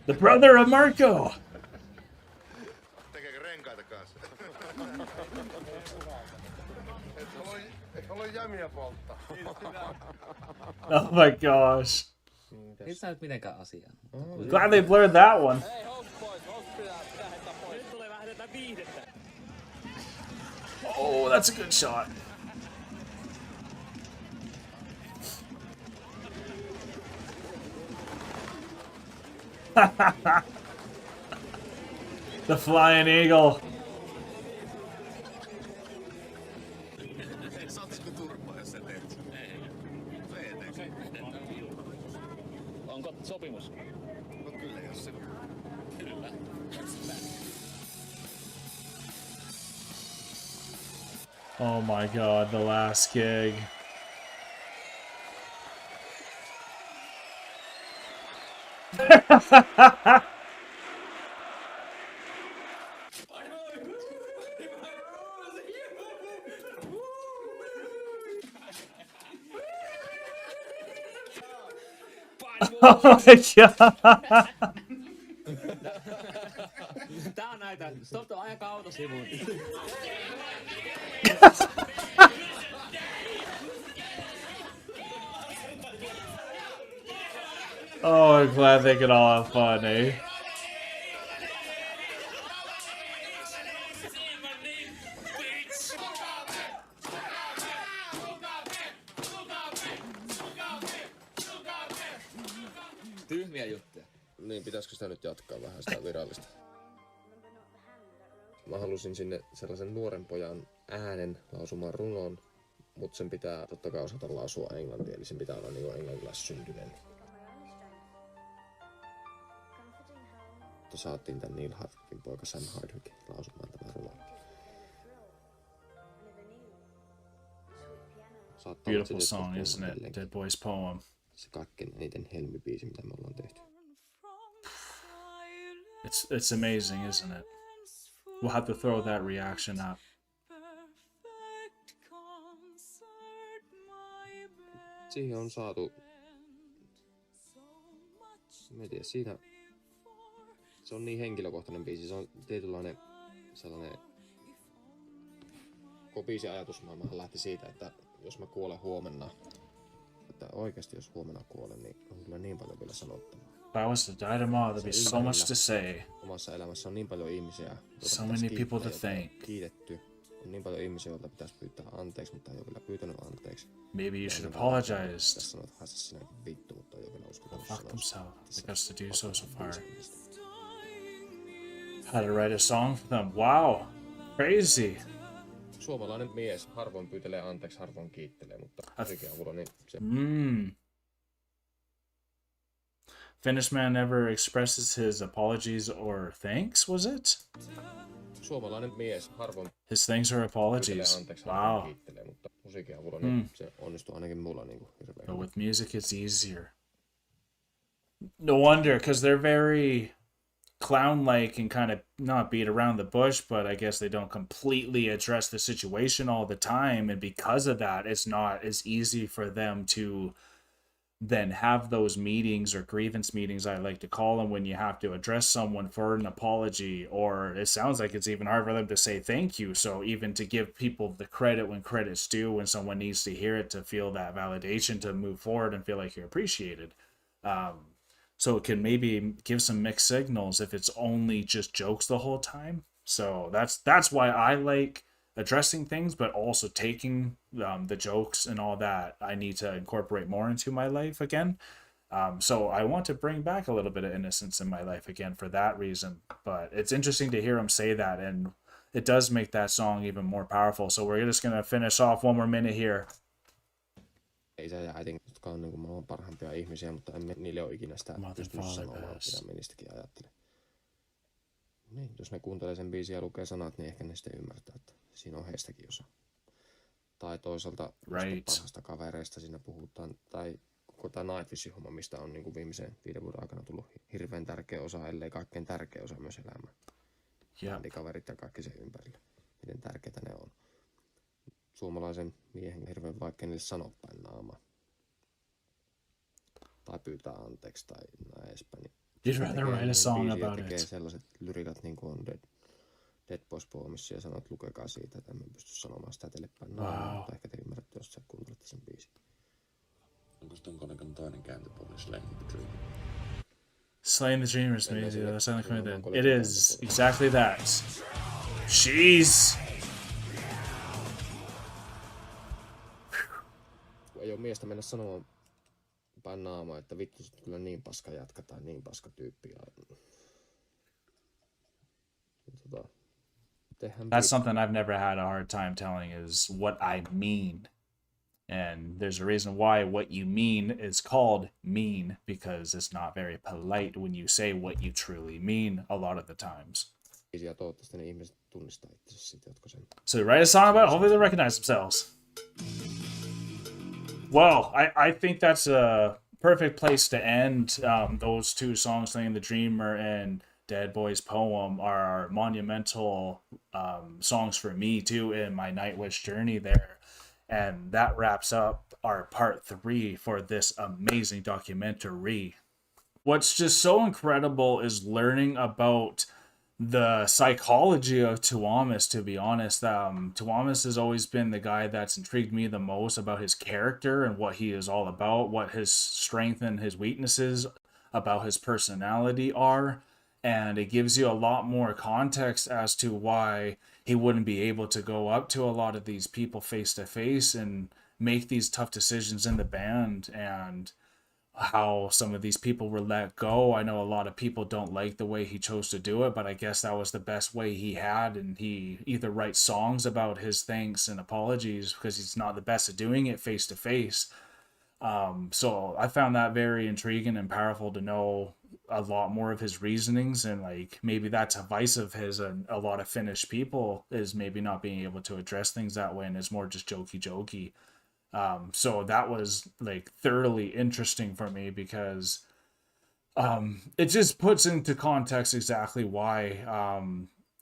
The brother of Marco. Oh my gosh. Ei sä nyt mitenkään asiaa. Glad they blurred that one. Oh, that's a good shot. The flying eagle. Onko sopimus? No kyllä, jos se... Kyllä. Oh my god, the last gig. Oh my god. Tää on näitä. Stop, ajakaa auto sivuun. Oh, I'm glad they could all have fun, eh? Tyhmiä juttuja. Niin, pitäisikö sitä nyt jatkaa vähän sitä virallista? Mä halusin sinne sellaisen nuoren pojan äänen lausumaan runon, mutta sen pitää totta kai osata lausua englantia, eli sen pitää olla niin englantilais syntyneen. Mutta saatiin tän Neil Hardwickin poika Sam Hardwick lausumaan tämän runon. Beautiful song, isn't it? Dead Boy's Poem. Se kaikkein eniten helmibiisi, mitä me ollaan tehty. It's amazing, isn't it? We'll have to throw that reaction up. Siihen on saatu... Mä tiedä, siinä... Se on niin henkilökohtainen biisi, se on tietynlainen sellainen... Koko biisin ajatusmaailmahan lähti siitä, että jos mä kuolen huomenna, että oikeasti jos huomenna kuolen, niin on kyllä niin paljon vielä sanottavaa. If I was to die tomorrow, there'd be so much to say. Omassa elämässä on niin paljon ihmisiä, So many people to thank. Kiitetty. On niin paljon ihmisiä, joilta pitäisi pyytää anteeksi, mutta ei ole vielä pyytänyt anteeksi. Maybe you should apologize. Tässä sanoo, että haista sinä vittu, mutta ei ole vielä uskaltanut sanoa. Fuck themselves. They got to do so far. How to write a song for them. Wow. Crazy. Suomalainen mies harvoin pyytelee anteeksi, harvoin kiittelee, mutta musiikin avulla niin se... Finnish man never expresses his apologies or thanks, was it? Suomalainen mies harvoin his thanks or apologies. Anteeksi, wow. Kiittelee, mutta musiikin avulla niin se onnistuu ainakin mulla niin kuin hirveän. But with music it's easier. No wonder, because they're very clown-like and kind of not beat around the bush, but I guess they don't completely address the situation all the time, and because of that, it's not as easy for them to then have those meetings or grievance meetings, I like to call them, when you have to address someone for an apology, or it sounds like it's even hard for them to say thank you. So even to give people the credit when credit's due, when someone needs to hear it to feel that validation to move forward and feel like you're appreciated. So it can maybe give some mixed signals if it's only just jokes the whole time. So that's why I like addressing things, but also taking the jokes and all that I need to incorporate more into my life again. So I want to bring back a little bit of innocence in my life again for that reason. But it's interesting to hear him say that, and it does make that song even more powerful. So we're just going to finish off one more minute here. Isä ja äitin, jotka on niin maailman parhaimpia ihmisiä, mutta emme niille ole ikinä sitä pystynyt sanomaan, mitä me niistäkin ajattelen. Niin, jos ne kuuntelee sen biisin ja lukee sanat, niin ehkä ne sitten ymmärtää, että siinä on heistäkin osa. Tai toisaalta parhaista kavereista siinä puhutaan, tai koko tämä Nightwishin homma, mistä on niin kuin viimeisen 5 vuoden aikana tullut hirveän tärkeä osa, ellei kaikkein tärkeä osa myös elämää. Eli kaverit ja kaikki sen ympärillä, miten tärkeitä ne on. Suomalaisen miehen hirveän vaikea niille sanoa päin naamaa. Tai pyytää anteeksi tai näin edespäin. You'd rather write a song about it. Sellaiset lyrikat niin kuin on Dead Boy's Poemissa ja sanoo, että lukekaa siitä, että emme pysty sanomaan sitä teille päin naamaa, mutta ehkä te ymmärrätte, jos sä kuuntelette sen biisin. Onko ton konekan toinen kääntöpuoli Slaying the Dream? Slaying the Dreamers, maybe. It is exactly that. Jeez. Ei ole miestä mennä sanomaan päin naamaa, että vittu sä kyllä niin paska jatka tai niin paska tyyppi. That's something I've never had a hard time telling is what I mean. And there's a reason why what you mean is called mean, because it's not very polite when you say what you truly mean a lot of the times. So write a song about it, hopefully they recognize themselves. Well, I think that's a perfect place to end. Those two songs, Slaying the Dreamer and Dead Boy's Poem, are monumental songs for me too in my Nightwish journey there. And that wraps up our part 3 for this amazing documentary. What's just so incredible is learning about the psychology of Tuomas, to be honest. Tuomas has always been the guy that's intrigued me the most about his character and what he is all about, what his strength and his weaknesses about his personality are. And it gives you a lot more context as to why he wouldn't be able to go up to a lot of these people face to face and make these tough decisions in the band. And how some of these people were let go. I know a lot of people don't like the way he chose to do it, but I guess that was the best way he had, and he either writes songs about his thanks and apologies because he's not the best at doing it face to face. So I found that very intriguing and powerful to know a lot more of his reasonings, and like maybe that's a vice of his, and a lot of Finnish people is maybe not being able to address things that way, and it's more just jokey. So that was like thoroughly interesting for me because it just puts into context exactly why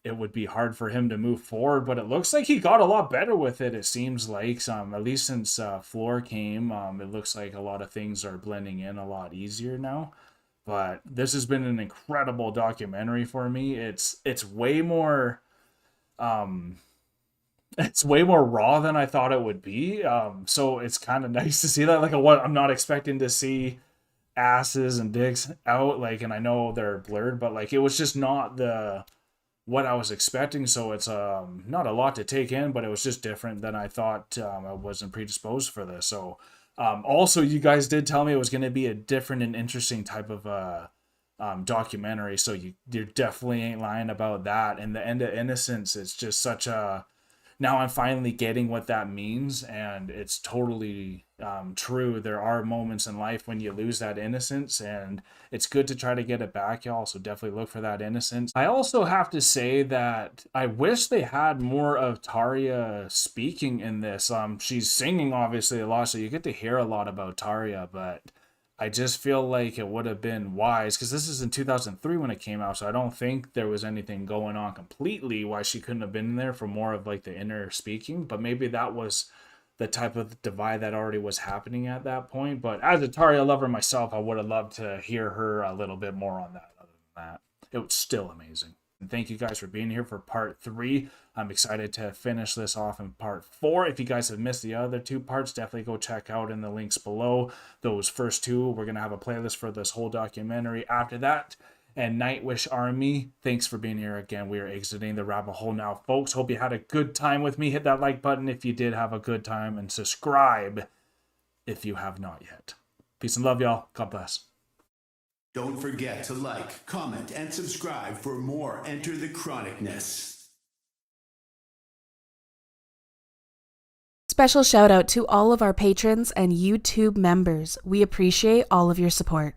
it would be hard for him to move forward, but it looks like he got a lot better with it. It seems like at least since Floor came, it looks like a lot of things are blending in a lot easier now. But this has been an incredible documentary for me. It's way more it's way more raw than I thought it would be. So it's kind of nice to see that. Like, I'm not expecting to see asses and dicks out, like, and I know they're blurred, but like it was just not what I was expecting. So it's not a lot to take in, but it was just different than I thought. I wasn't predisposed for this. So also, you guys did tell me it was going to be a different and interesting type of documentary. So you definitely ain't lying about that. And the end of Innocence is just such a... Now I'm finally getting what that means, and it's totally true. There are moments in life when you lose that innocence, and it's good to try to get it back, y'all. So definitely look for that innocence. I also have to say that I wish they had more of Tarja speaking in this. She's singing obviously a lot, so you get to hear a lot about Tarja, but I just feel like it would have been wise, because this is in 2003 when it came out, so I don't think there was anything going on completely why she couldn't have been there for more of like the inner speaking, but maybe that was the type of divide that already was happening at that point. But as a Tarja lover myself, I would have loved to hear her a little bit more on that. Other than that, it was still amazing. And thank you guys for being here for part 3. I'm excited to finish this off in part 4. If you guys have missed the other 2 parts, definitely go check out in the links below. Those first 2, we're going to have a playlist for this whole documentary after that. And Nightwish Army, thanks for being here again. We are exiting the rabbit hole now, folks. Hope you had a good time with me. Hit that like button if you did have a good time, and subscribe if you have not yet. Peace and love, y'all. God bless. Don't forget to like, comment, and subscribe for more Enter the Chronicness. Special shout out to all of our patrons and YouTube members. We appreciate all of your support.